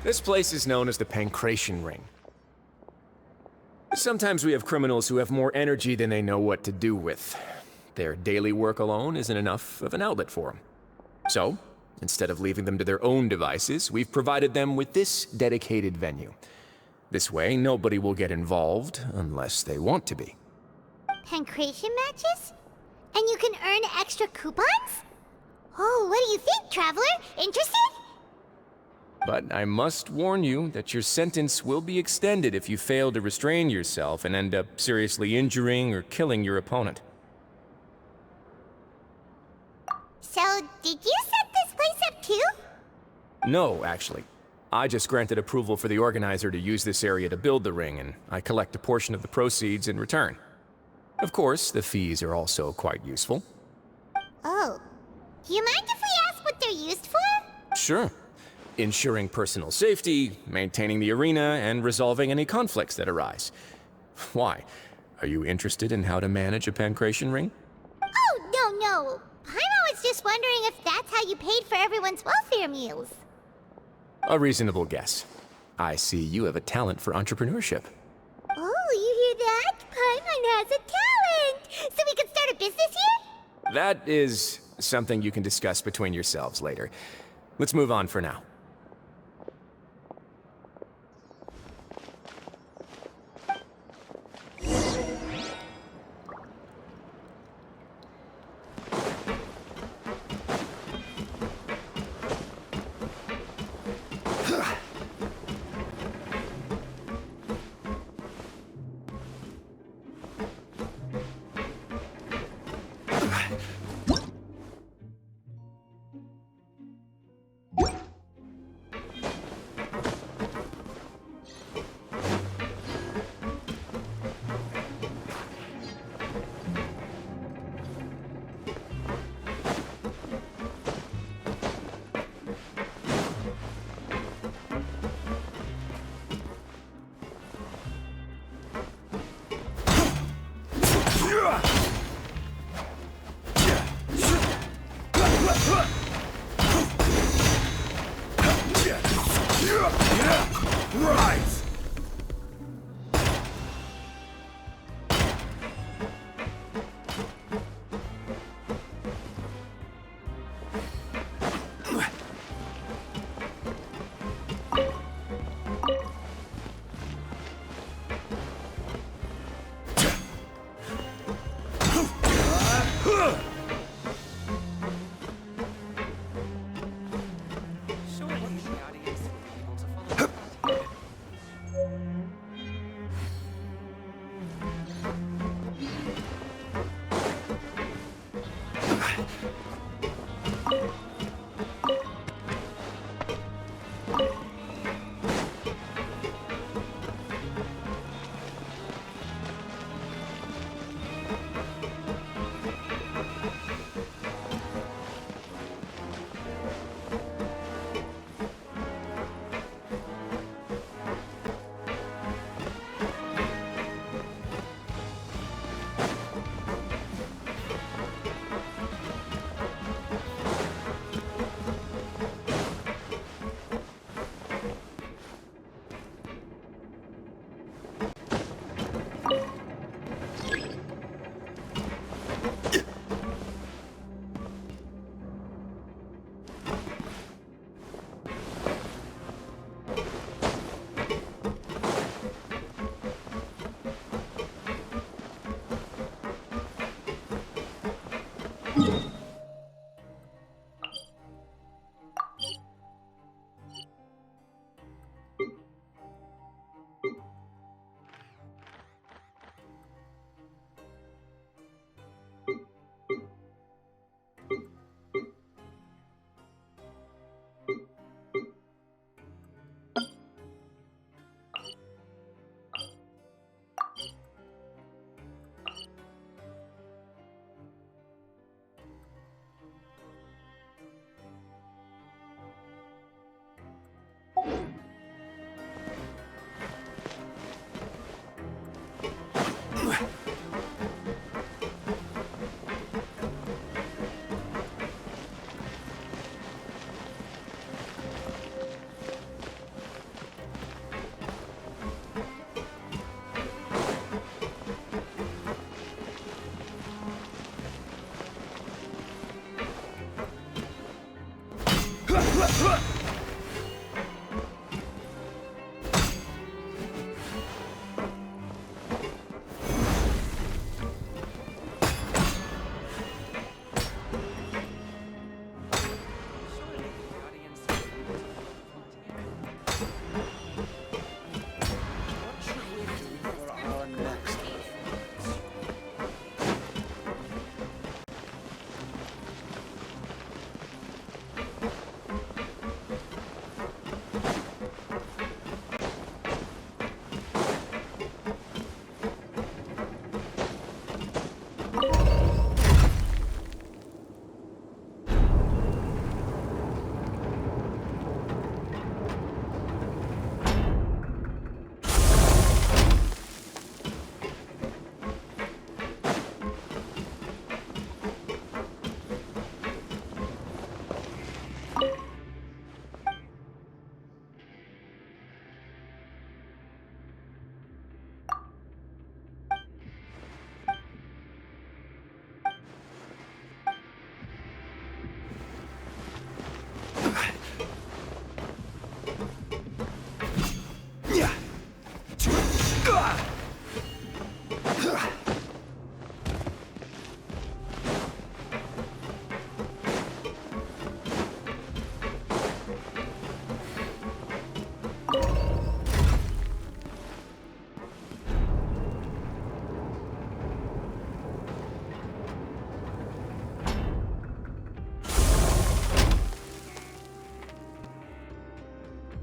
This place is known as the Pancration Ring. Sometimes we have criminals who have more energy than they know what to do with. Their daily work alone isn't enough of an outlet for them. So, instead of leaving them to their own devices, we've provided them with this dedicated venue. This way, nobody will get involved unless they want to be. Pancration matches? And you can earn extra coupons? Oh, what do you think, Traveler? Interested? But I must warn you that your sentence will be extended if you fail to restrain yourself and end up seriously injuring or killing your opponent. So, did you set this place up too? No, actually. I just granted approval for the organizer to use this area to build the ring, and I collect a portion of the proceeds in return. Of course, the fees are also quite useful. Oh. Do you mind if we ask what they're used for? Sure. Ensuring personal safety, maintaining the arena, and resolving any conflicts that arise. Why? Are you interested in how to manage a pancration ring? Oh, no. Paimon was just wondering if that's how you paid for everyone's welfare meals. A reasonable guess. I see you have a talent for entrepreneurship. Oh, you hear that? Paimon has a talent! So we can start a business here? That is something you can discuss between yourselves later. Let's move on for now.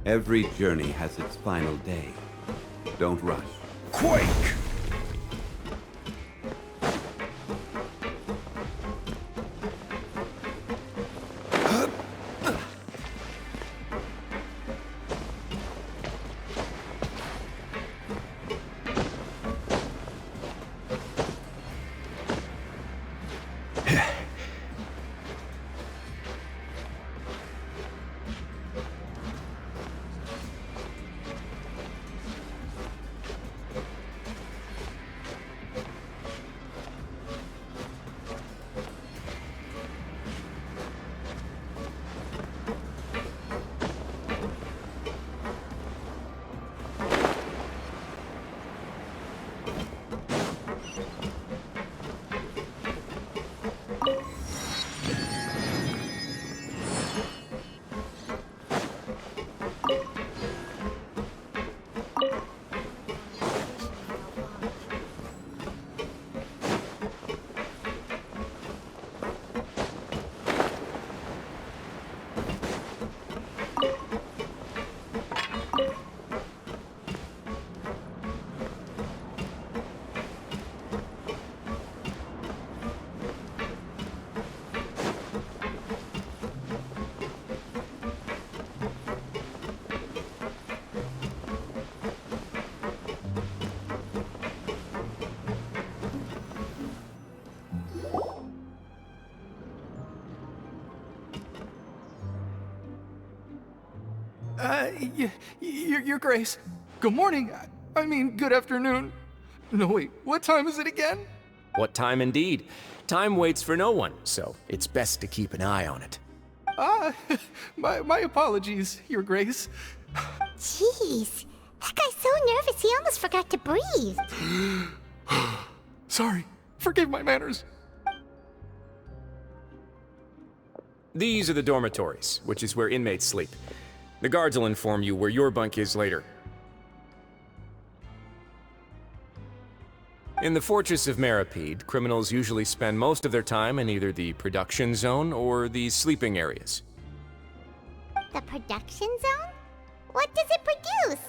Every journey has its final day. Don't rush. Quake! Your Grace. Good morning. I mean, good afternoon. No, wait, what time is it again? What time indeed? Time waits for no one, so it's best to keep an eye on it. My apologies, Your Grace. Jeez, that guy's so nervous he almost forgot to breathe. Sorry, forgive my manners. These are the dormitories, which is where inmates sleep. The guards will inform you where your bunk is later. In the Fortress of Meripede, criminals usually spend most of their time in either the production zone or the sleeping areas. The production zone? What does it produce?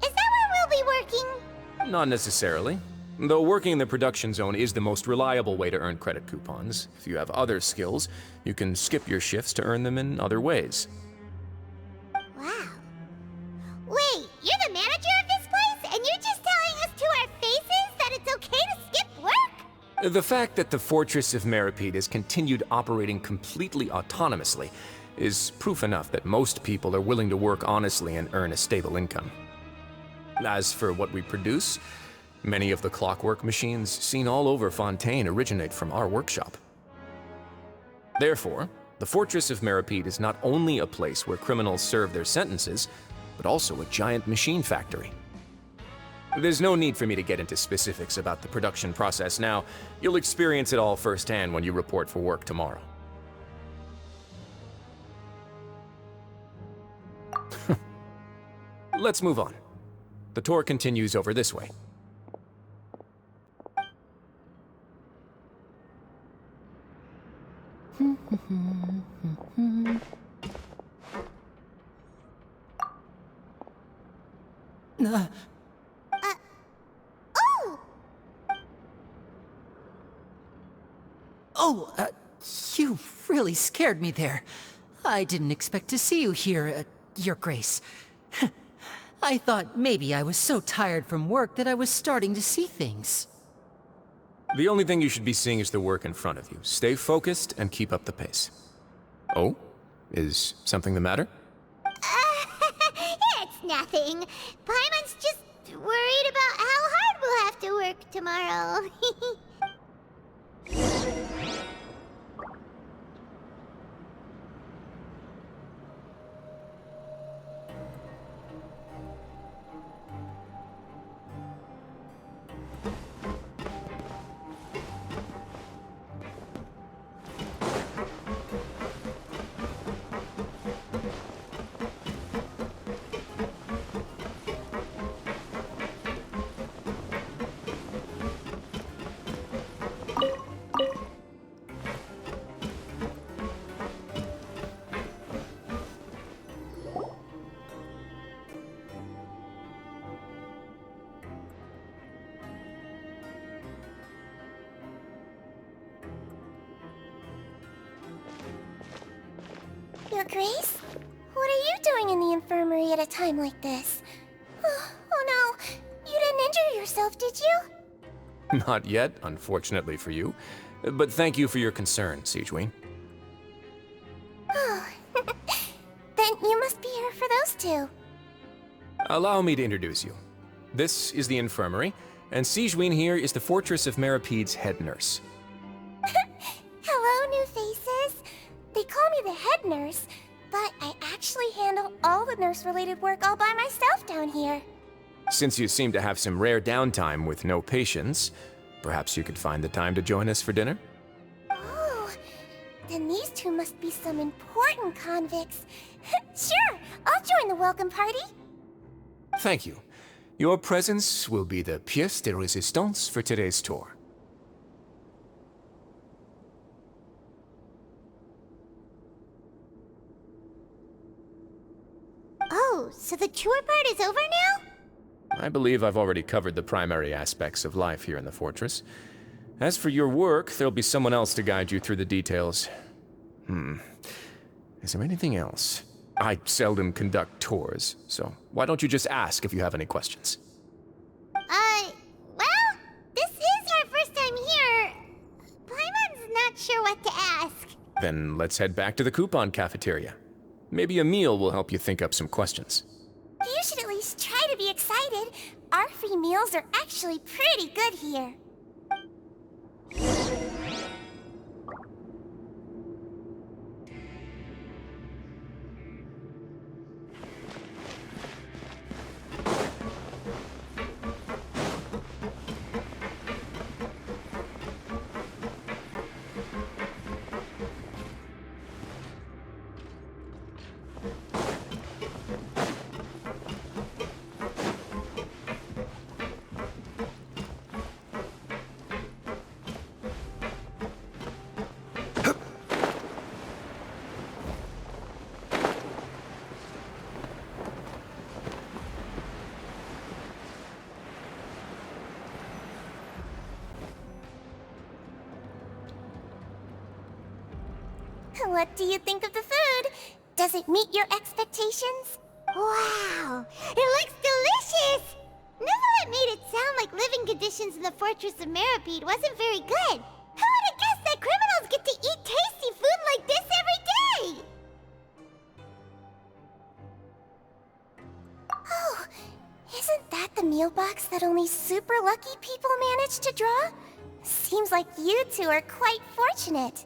Is that where we'll be working? Not necessarily. Though working in the production zone is the most reliable way to earn credit coupons, if you have other skills, you can skip your shifts to earn them in other ways. Wow. Wait, you're the manager of this place, and you're just telling us to our faces that it's okay to skip work? The fact that the Fortress of Meripede has continued operating completely autonomously is proof enough that most people are willing to work honestly and earn a stable income. As for what we produce, many of the clockwork machines seen all over Fontaine originate from our workshop. Therefore, the Fortress of Meripede is not only a place where criminals serve their sentences, but also a giant machine factory. There's no need for me to get into specifics about the production process now. You'll experience it all firsthand when you report for work tomorrow. Let's move on. The tour continues over this way. You really scared me there. I didn't expect to see you here, Your Grace. I thought maybe I was so tired from work that I was starting to see things. The only thing you should be seeing is the work in front of you. Stay focused and keep up the pace. Oh? Is something the matter? It's nothing. Paimon's just worried about how hard we'll have to work tomorrow. Your Grace? What are you doing in the infirmary at a time like this? Oh no, you didn't injure yourself, did you? Not yet, unfortunately for you. But thank you for your concern, Sigewinne. Oh, then you must be here for those two. Allow me to introduce you. This is the infirmary, and Sigewinne here is the Fortress of Merapede's head nurse. Hello, new faces. They call me the head nurse, but I actually handle all the nurse-related work all by myself down here. Since you seem to have some rare downtime with no patients, perhaps you could find the time to join us for dinner? Oh, then these two must be some important convicts. Sure, I'll join the welcome party. Thank you. Your presence will be the pièce de résistance for today's tour. Oh, so the tour part is over now? I believe I've already covered the primary aspects of life here in the fortress. As for your work, there'll be someone else to guide you through the details. Is there anything else? I seldom conduct tours, so why don't you just ask if you have any questions? Well, this is our first time here. Paimon's not sure what to ask. Then let's head back to the coupon cafeteria. Maybe a meal will help you think up some questions. You should at least try to be excited. Our free meals are actually pretty good here. What do you think of the food? Does it meet your expectations? Wow, it looks delicious! Neverlet made it sound like living conditions in the Fortress of Meripede wasn't very good. Who would have guessed that criminals get to eat tasty food like this every day? Oh, isn't that the meal box that only super lucky people manage to draw? Seems like you two are quite fortunate.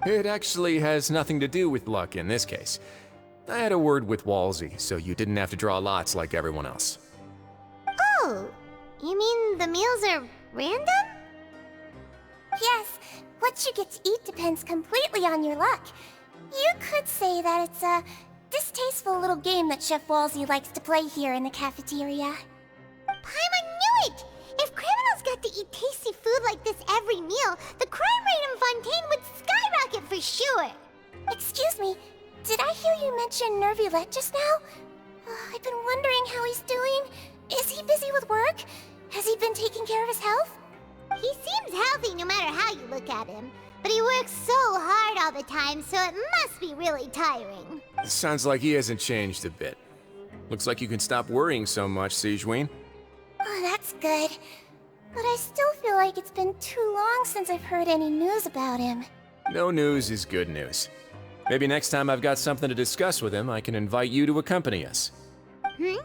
It actually has nothing to do with luck in this case. I had a word with Walsey, so you didn't have to draw lots like everyone else. Oh, you mean the meals are random? Yes, what you get to eat depends completely on your luck. You could say that it's a distasteful little game that Chef Walsey likes to play here in the cafeteria. Paimon knew it! If criminals got to eat tasty food like this every meal, the crime rate in Fontaine would skyrocket for sure! Excuse me, did I hear you mention Nervulette just now? I've been wondering how he's doing. Is he busy with work? Has he been taking care of his health? He seems healthy no matter how you look at him. But he works so hard all the time, so it must be really tiring. Sounds like he hasn't changed a bit. Looks like you can stop worrying so much, Sigewinne. Oh, that's good. But I still feel like it's been too long since I've heard any news about him. No news is good news. Maybe next time I've got something to discuss with him, I can invite you to accompany us. But isn't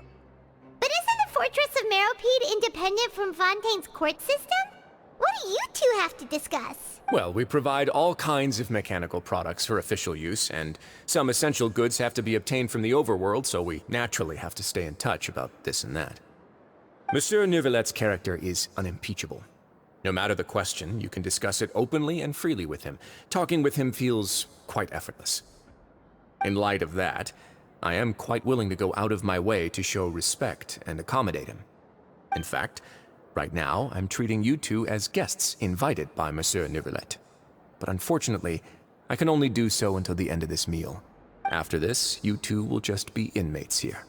the Fortress of Meropede independent from Fontaine's court system? What do you two have to discuss? Well, we provide all kinds of mechanical products for official use, and some essential goods have to be obtained from the overworld, so we naturally have to stay in touch about this and that. Monsieur Nervulet's character is unimpeachable. No matter the question, you can discuss it openly and freely with him. Talking with him feels quite effortless. In light of that, I am quite willing to go out of my way to show respect and accommodate him. In fact, right now, I'm treating you two as guests invited by Monsieur Nervulet. But unfortunately, I can only do so until the end of this meal. After this, you two will just be inmates here.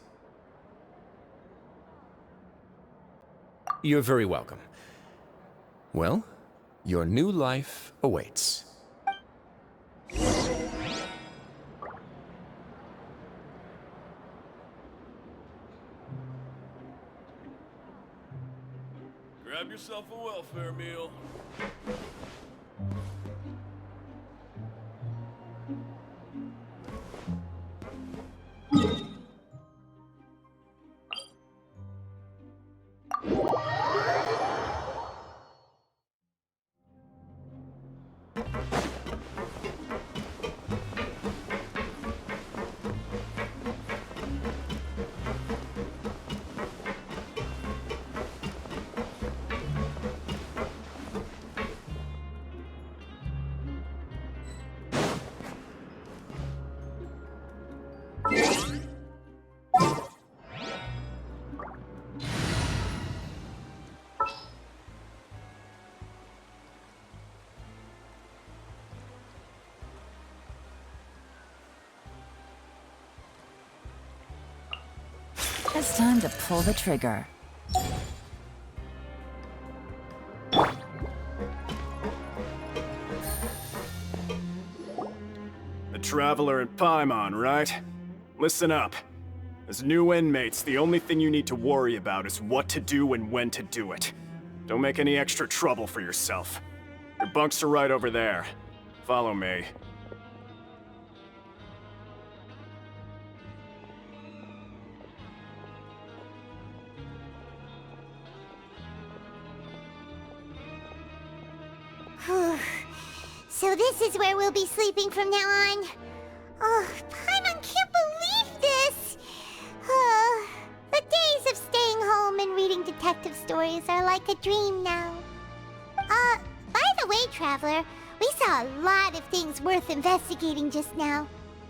You're very welcome. Well, your new life awaits. Grab yourself a welfare meal. It's time to pull the trigger. The Traveler and Paimon, right? Listen up. As new inmates, the only thing you need to worry about is what to do and when to do it. Don't make any extra trouble for yourself. Your bunks are right over there. Follow me. So this is where we'll be sleeping from now on. Oh, Paimon can't believe this! The days of staying home and reading detective stories are like a dream now. By the way, Traveler, we saw a lot of things worth investigating just now.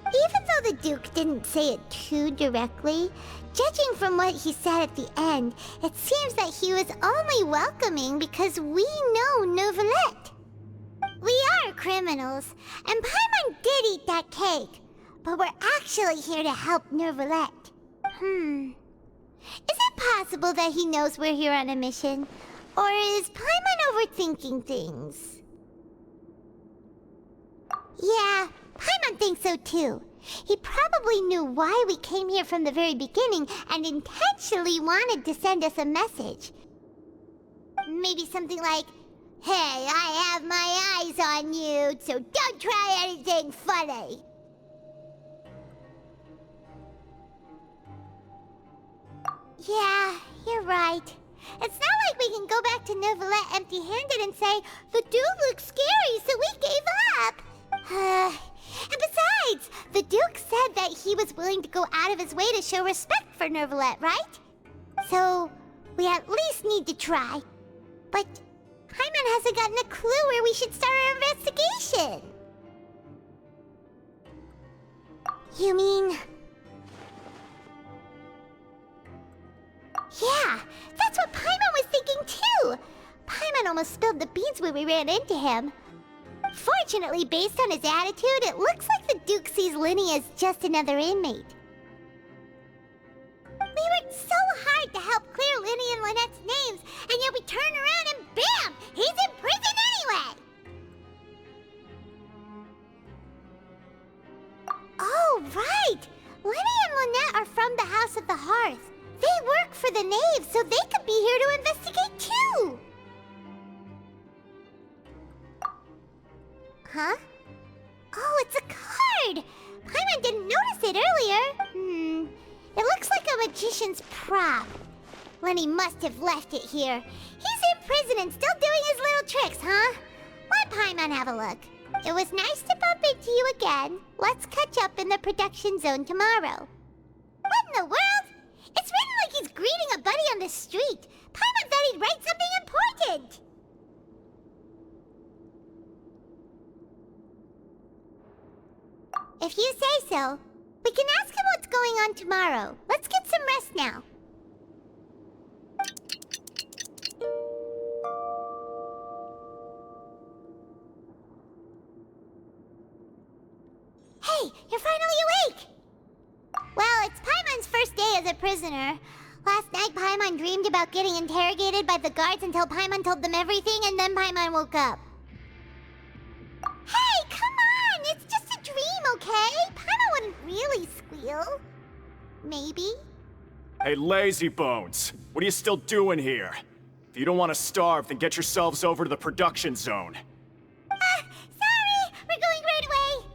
Even though the Duke didn't say it too directly, judging from what he said at the end, it seems that he was only welcoming because we know Neuvillette. We are criminals, and Paimon did eat that cake, but we're actually here to help Neuvillette. Is it possible that he knows we're here on a mission? Or is Paimon overthinking things? Yeah, Paimon thinks so too. He probably knew why we came here from the very beginning and intentionally wanted to send us a message. Maybe something like, "Hey, I have my eyes on you, so don't try anything funny." Yeah, you're right. It's not like we can go back to Neuvillette empty-handed and say, "The Duke looks scary, so we gave up." And besides, the Duke said that he was willing to go out of his way to show respect for Neuvillette, right? So, we at least need to try. But Paimon hasn't gotten a clue where we should start our investigation. You mean... Yeah, that's what Paimon was thinking too! Paimon almost spilled the beans when we ran into him. Fortunately, based on his attitude, it looks like the Duke sees Linny as just another inmate. We worked so hard to help clear Linny and Lynette's names, and yet we turn around and bam! He's in prison anyway! Oh, right! Linny and Lynette are from the House of the Hearth. They work for the Knave, so they could be here to investigate too! Huh? Oh, it's a card! Paimon didn't notice it earlier. It looks like a magician's prop. Lenny must have left it here. He's in prison and still doing his little tricks, huh? Let Paimon have a look. It was nice to bump into you again. Let's catch up in the production zone tomorrow. What in the world? It's written like he's greeting a buddy on the street. Paimon thought he'd write something important. If you say so, we can ask him what's going on tomorrow. Let's get some rest now. Hey, you're finally awake! Well, it's Paimon's first day as a prisoner. Last night, Paimon dreamed about getting interrogated by the guards until Paimon told them everything, and then Paimon woke up. Hey, come on! It's just a dream, okay? Paimon wouldn't really squeal. Maybe? Hey, lazy bones! What are you still doing here? If you don't want to starve, then get yourselves over to the production zone. Sorry! We're going right away!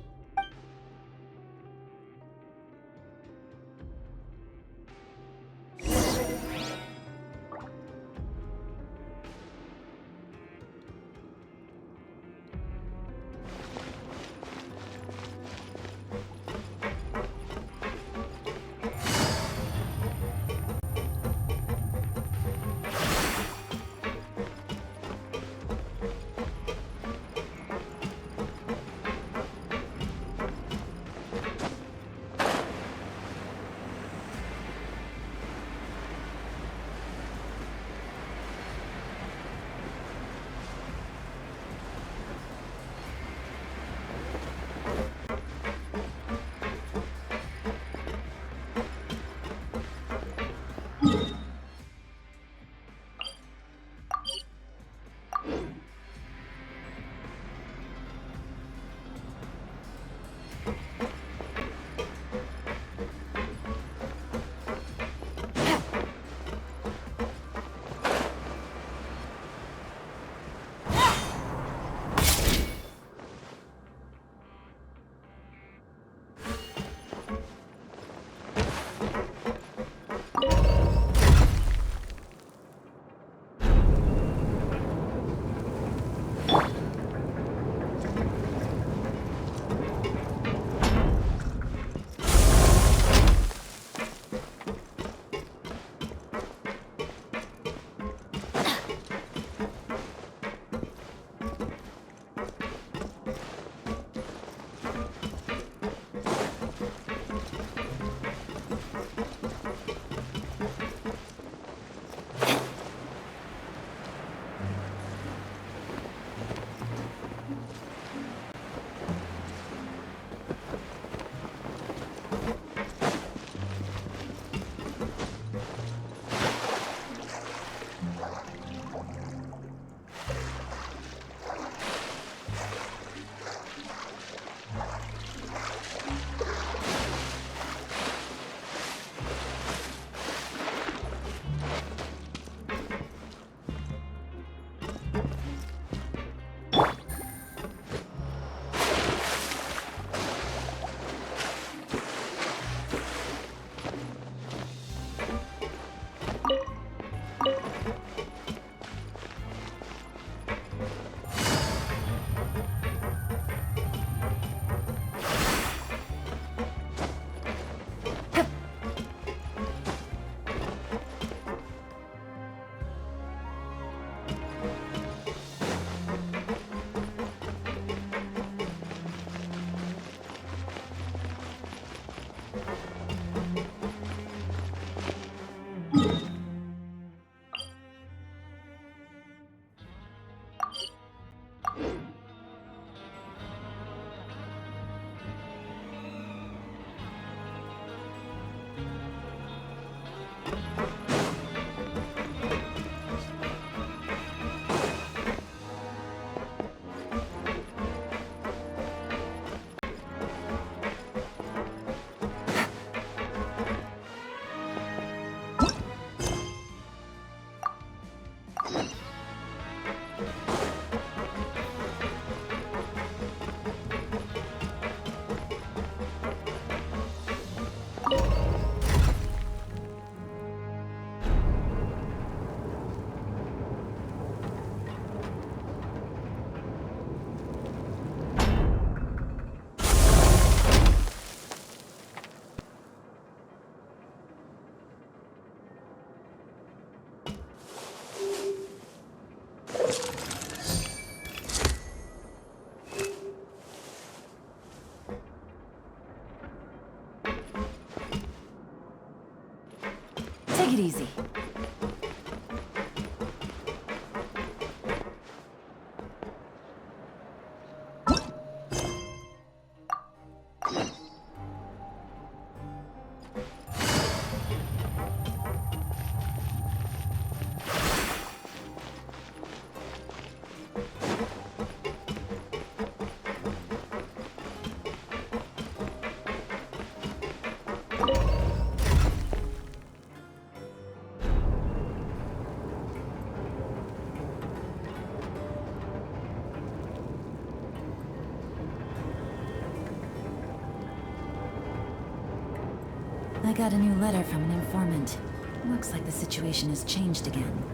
Take it easy. I got a new letter from an informant. Looks like the situation has changed again.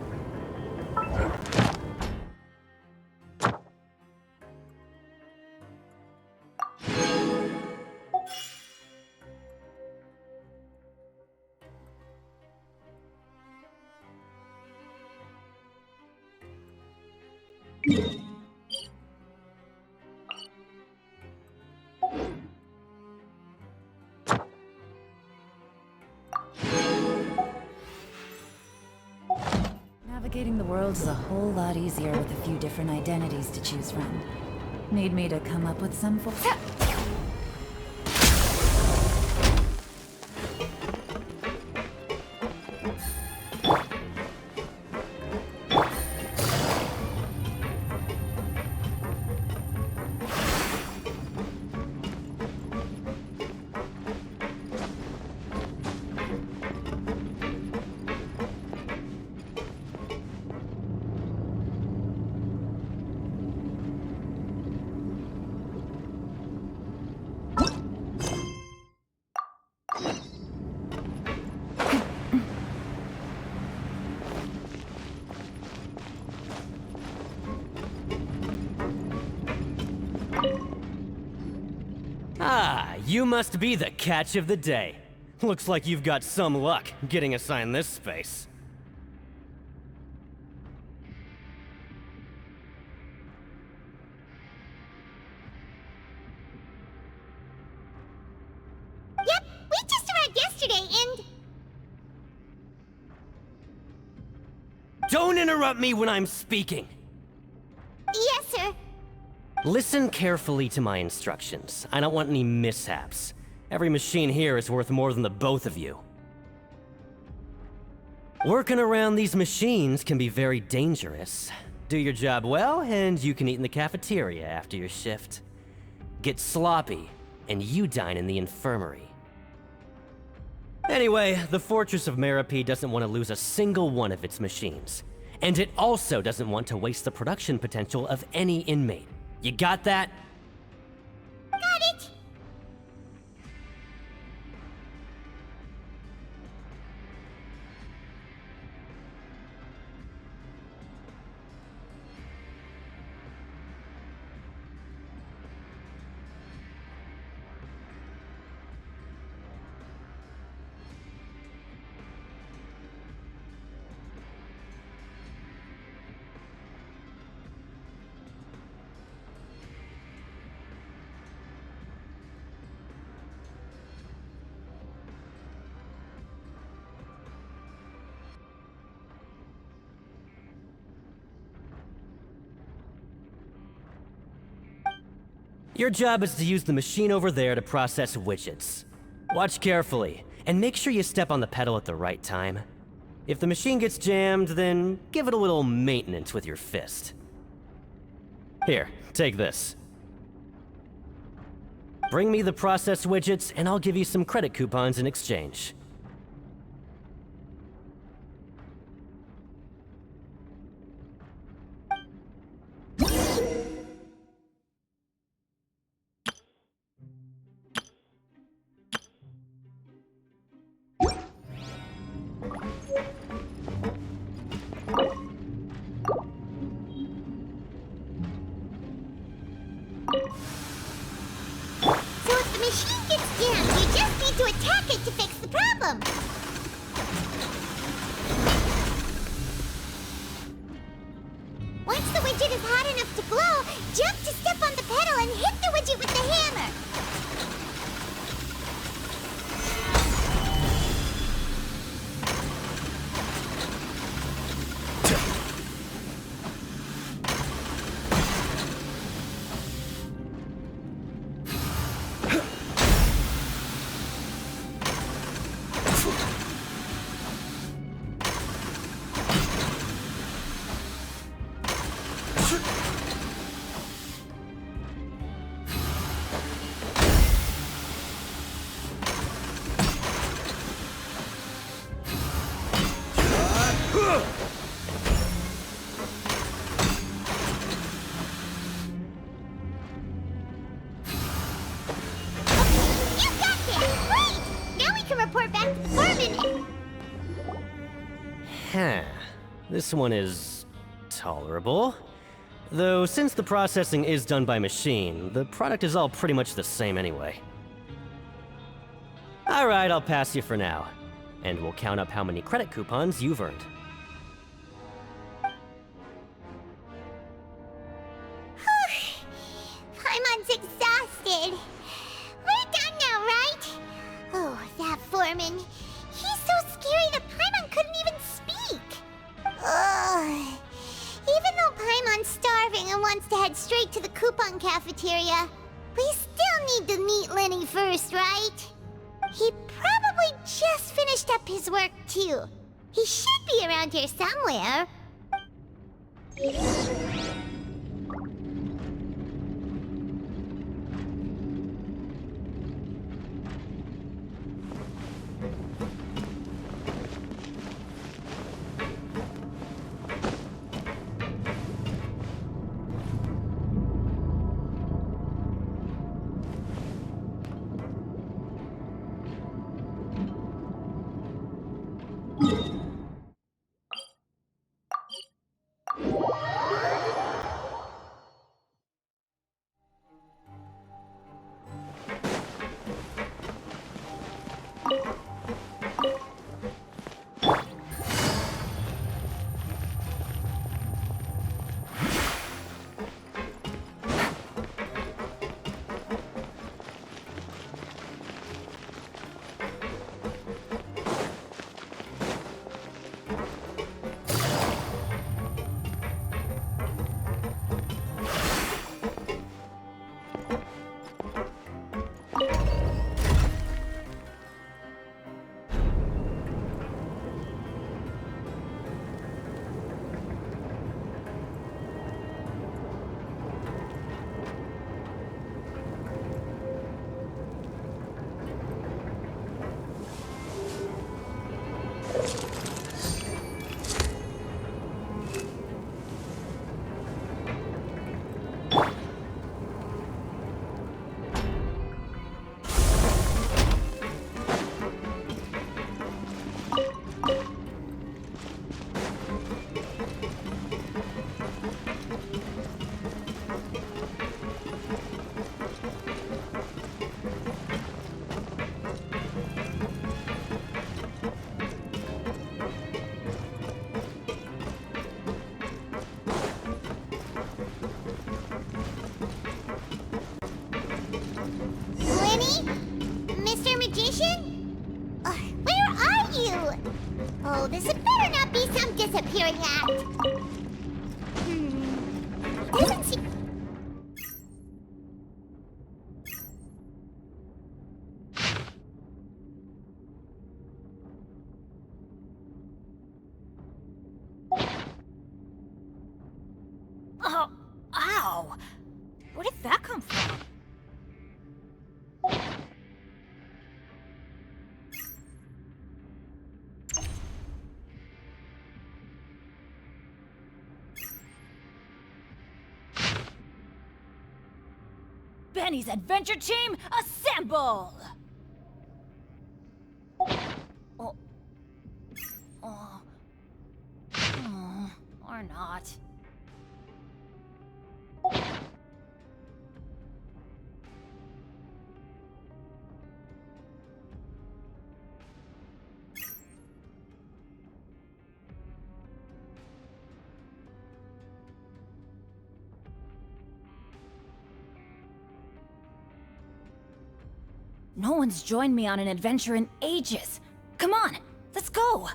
Navigating the world is a whole lot easier with a few different identities to choose from. Need me to come up with some for— Ah, you must be the catch of the day. Looks like you've got some luck getting assigned this space. Yep, we just arrived yesterday and... Don't interrupt me when I'm speaking! Yes, sir. Listen carefully to my instructions. I don't want any mishaps. Every machine here is worth more than the both of you. Working around these machines can be very dangerous. Do your job well, and you can eat in the cafeteria after your shift. Get sloppy, and you dine in the infirmary. Anyway, the Fortress of Meropide doesn't want to lose a single one of its machines. And it also doesn't want to waste the production potential of any inmate. You got that? Got it! Your job is to use the machine over there to process widgets. Watch carefully, and make sure you step on the pedal at the right time. If the machine gets jammed, then give it a little maintenance with your fist. Here, take this. Bring me the process widgets, and I'll give you some credit coupons in exchange. So if the machine gets jammed, you just need to attack it to fix the problem. Once the widget is hot enough to glow, jump to step on the pedal and hit the widget with the hammer. This one is tolerable. Though since the processing is done by machine, the product is all pretty much the same anyway. Alright, I'll pass you for now. And we'll count up how many credit coupons you've earned. Paimon's exhausted. We're done now, right? Oh, that foreman. He's so scary that Paimon couldn't even speak. Ugh. Even though Paimon's starving and wants to head straight to the coupon cafeteria, we still need to meet Lenny first, right? He probably just finished up his work, too. He should be around here somewhere. Oh, this better not be some disappearing act. Doesn't seem... Oh, ow! Where did that come from? Benny's adventure team, assemble! Oh. Or not. No one's joined me on an adventure in ages. Come on, let's go!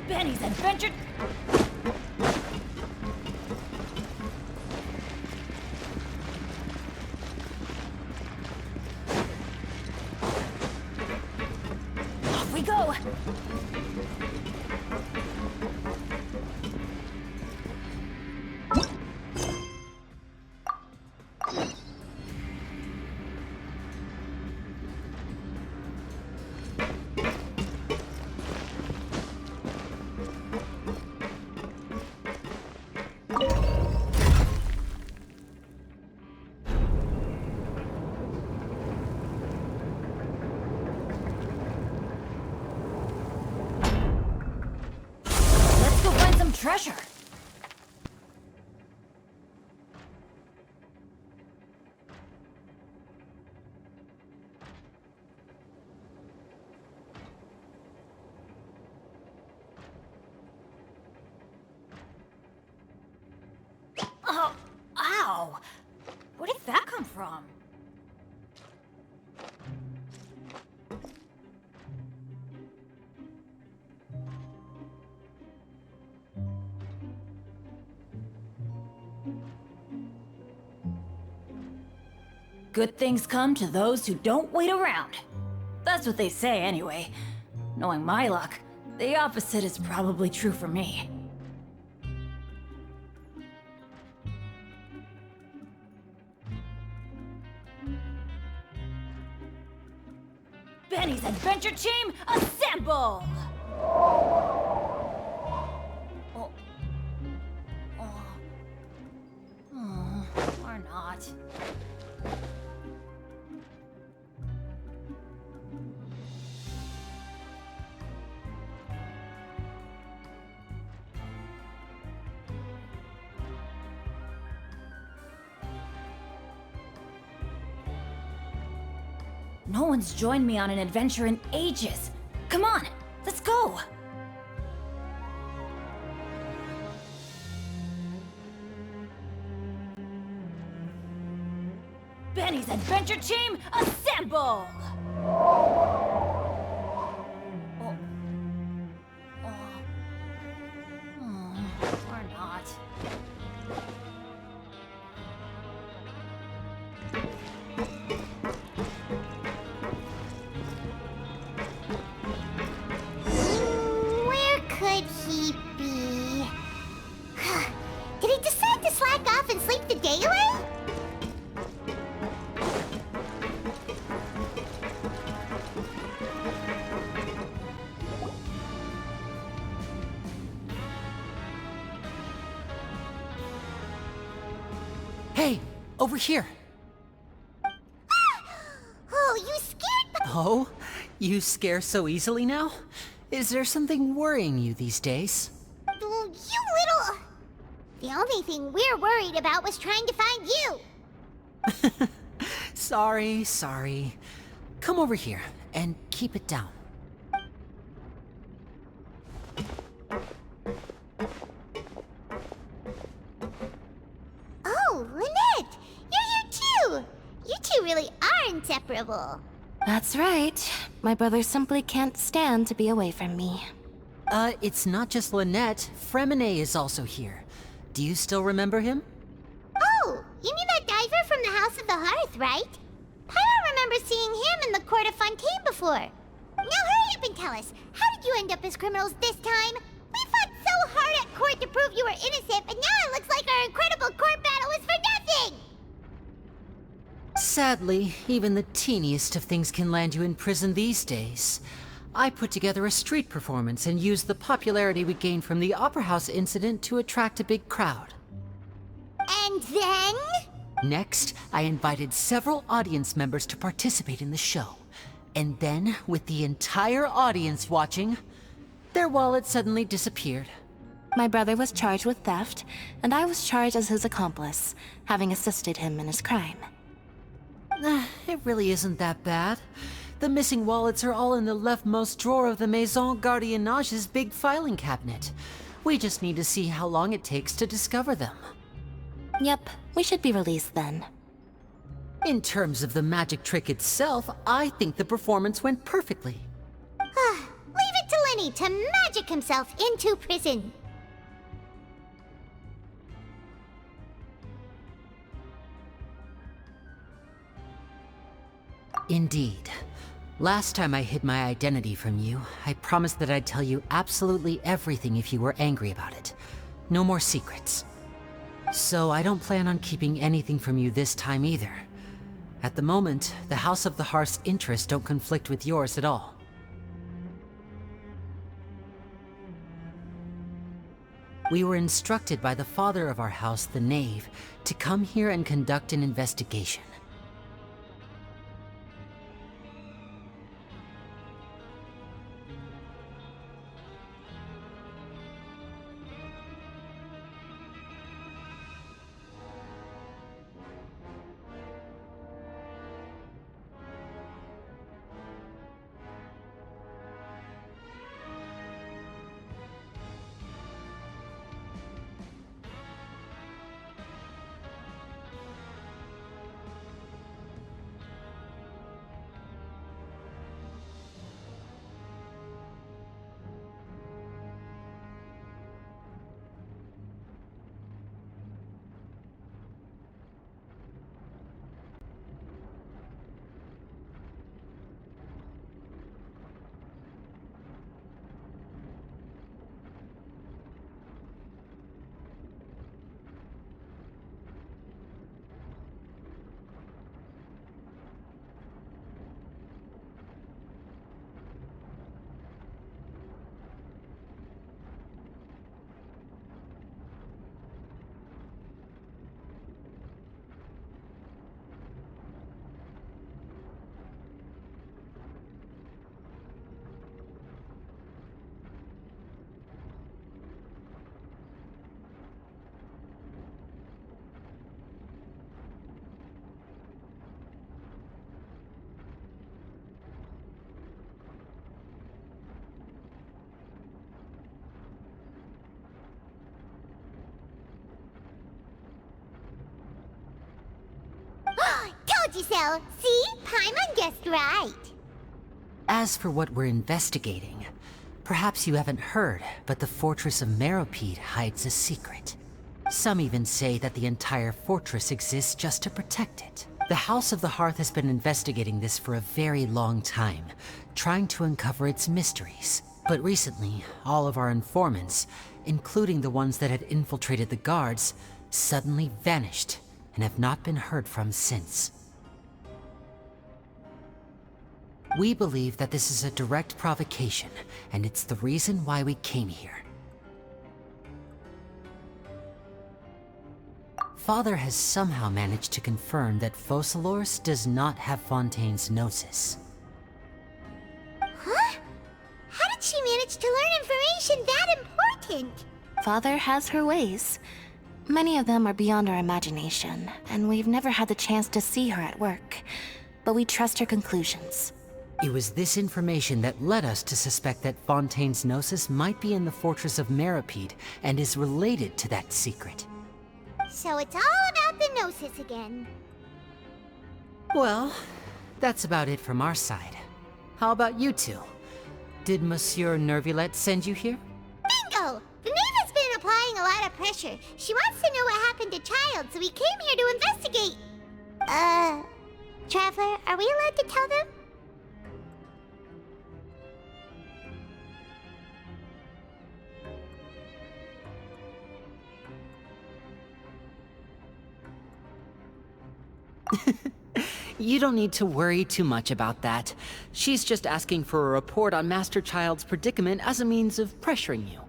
Benny's adventure... Off we go! Wow! Where did that come from? Good things come to those who don't wait around. That's what they say anyway. Knowing my luck, the opposite is probably true for me. Benny's Adventure Team, assemble! Or not. No one's joined me on an adventure in ages. Come on, let's go! Benny's Adventure Team, assemble! Or not. Where could he be? Did he decide to slack off and sleep the day away? Hey, over here. Oh, you scared me? Oh? You scare so easily now? Is there something worrying you these days? You little... The only thing we're worried about was trying to find you. Sorry. Come over here and keep it down. Oh, Lynette! You're here too! You two really are inseparable. That's right. My brother simply can't stand to be away from me. It's not just Lynette. Fremine is also here. Do you still remember him? Oh, you mean that diver from the House of the Hearth, right? I remember seeing him in the Court of Fontaine before. Now hurry up and tell us, how did you end up as criminals this time? We fought so hard at court to prove you were innocent, but now it looks like our incredible court battle was for nothing! Sadly, even the teeniest of things can land you in prison these days. I put together a street performance and used the popularity we gained from the Opera House incident to attract a big crowd. And then? Next, I invited several audience members to participate in the show. And then, with the entire audience watching, their wallet suddenly disappeared. My brother was charged with theft, and I was charged as his accomplice, having assisted him in his crime. It really isn't that bad. The missing wallets are all in the leftmost drawer of the Maison Gardiennage's big filing cabinet. We just need to see how long it takes to discover them. Yep, we should be released then. In terms of the magic trick itself, I think the performance went perfectly. Leave it to Lenny to magic himself into prison. Indeed. Last time I hid my identity from you, I promised that I'd tell you absolutely everything if you were angry about it. No more secrets. So I don't plan on keeping anything from you this time either. At the moment, the House of the Hearth's interests don't conflict with yours at all. We were instructed by the father of our house, the Knave, to come here and conduct an investigation. you sell. See? Paimon guessed right. As for what we're investigating, perhaps you haven't heard, but the fortress of Meropide hides a secret. Some even say that the entire fortress exists just to protect it. The House of the Hearth has been investigating this for a very long time, trying to uncover its mysteries. But recently, all of our informants, including the ones that had infiltrated the guards, suddenly vanished and have not been heard from since. We believe that this is a direct provocation, and it's the reason why we came here. Father has somehow managed to confirm that Focalors does not have Fontaine's Gnosis. Huh? How did she manage to learn information that important? Father has her ways. Many of them are beyond our imagination, and we've never had the chance to see her at work. But we trust her conclusions. It was this information that led us to suspect that Fontaine's Gnosis might be in the fortress of Meropide and is related to that secret. So it's all about the Gnosis again. Well, that's about it from our side. How about you two? Did Monsieur Nervulette send you here? Bingo! The Knave has been applying a lot of pressure. She wants to know what happened to Child, so we came here to investigate. Traveler, are we allowed to tell them? You don't need to worry too much about that. She's just asking for a report on Master Child's predicament as a means of pressuring you.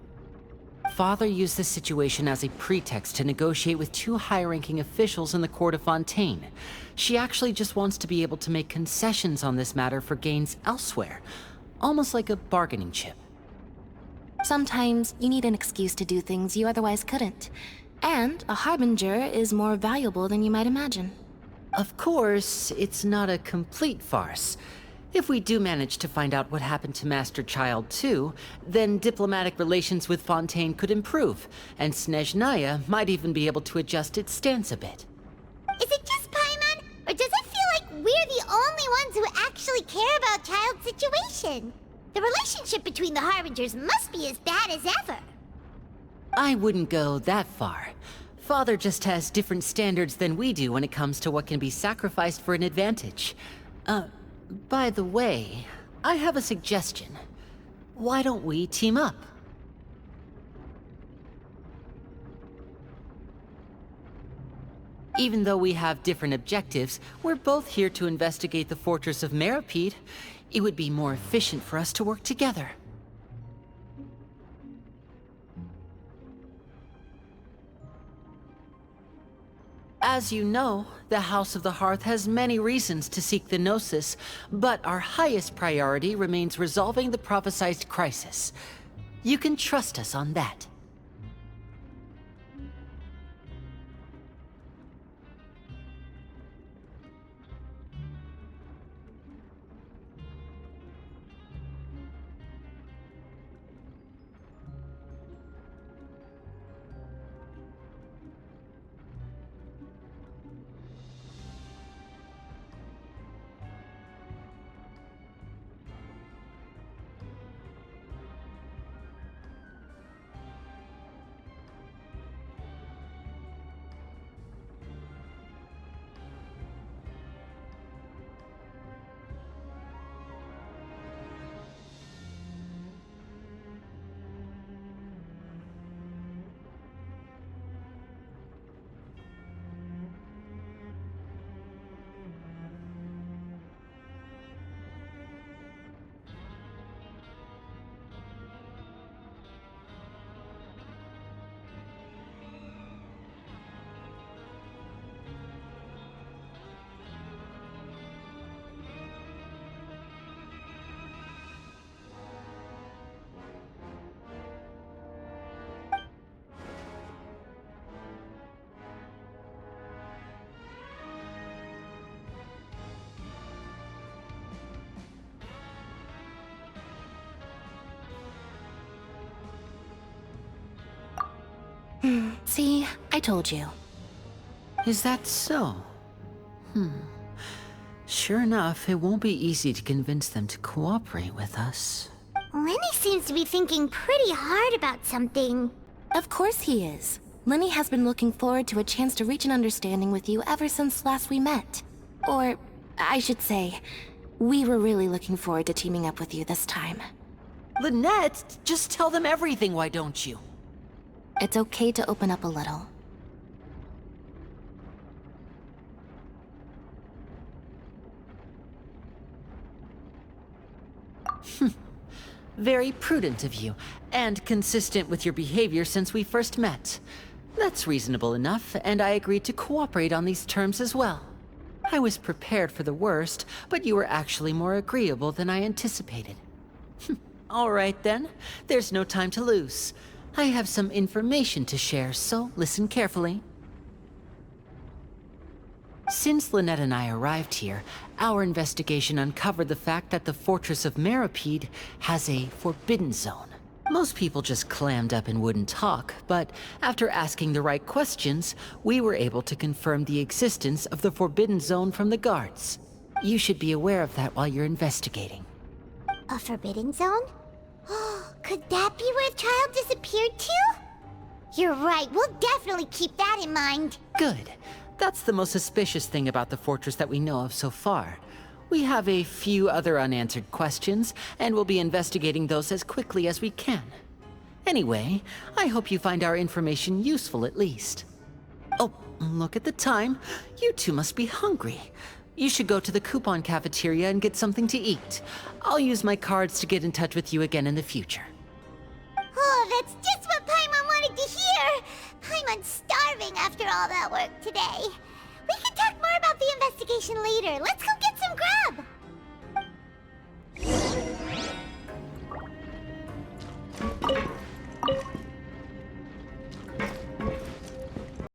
Father used this situation as a pretext to negotiate with two high-ranking officials in the court of Fontaine. She actually just wants to be able to make concessions on this matter for gains elsewhere, almost like a bargaining chip. Sometimes you need an excuse to do things you otherwise couldn't. And a harbinger is more valuable than you might imagine. Of course, it's not a complete farce. If we do manage to find out what happened to Master Child too, then diplomatic relations with Fontaine could improve, and Snezhnaya might even be able to adjust its stance a bit. Is it just Paimon, or does it feel like we're the only ones who actually care about Child's situation? The relationship between the Harbingers must be as bad as ever. I wouldn't go that far. Father just has different standards than we do when it comes to what can be sacrificed for an advantage. By the way, I have a suggestion. Why don't we team up? Even though we have different objectives, we're both here to investigate the fortress of Meropide. It would be more efficient for us to work together. As you know, the House of the Hearth has many reasons to seek the Gnosis, but our highest priority remains resolving the prophesized crisis. You can trust us on that. See, I told you. Is that so? Sure enough, it won't be easy to convince them to cooperate with us. Lenny seems to be thinking pretty hard about something. Of course he is. Lenny has been looking forward to a chance to reach an understanding with you ever since last we met. Or, I should say, we were really looking forward to teaming up with you this time. Lynette, just tell them everything, why don't you? It's okay to open up a little. Very prudent of you, and consistent with your behavior since we first met. That's reasonable enough, and I agreed to cooperate on these terms as well. I was prepared for the worst, but you were actually more agreeable than I anticipated. All right then, there's no time to lose. I have some information to share, so listen carefully. Since Lynette and I arrived here, our investigation uncovered the fact that the Fortress of Meripede has a forbidden zone. Most people just clammed up and wouldn't talk, but after asking the right questions, we were able to confirm the existence of the forbidden zone from the guards. You should be aware of that while you're investigating. A forbidden zone? Could that be where the child disappeared to? You're right, we'll definitely keep that in mind. Good. That's the most suspicious thing about the fortress that we know of so far. We have a few other unanswered questions, and we'll be investigating those as quickly as we can. Anyway, I hope you find our information useful at least. Oh, look at the time. You two must be hungry. You should go to the coupon cafeteria and get something to eat. I'll use my cards to get in touch with you again in the future. Oh, that's just what Paimon wanted to hear! Paimon's starving after all that work today. We can talk more about the investigation later. Let's go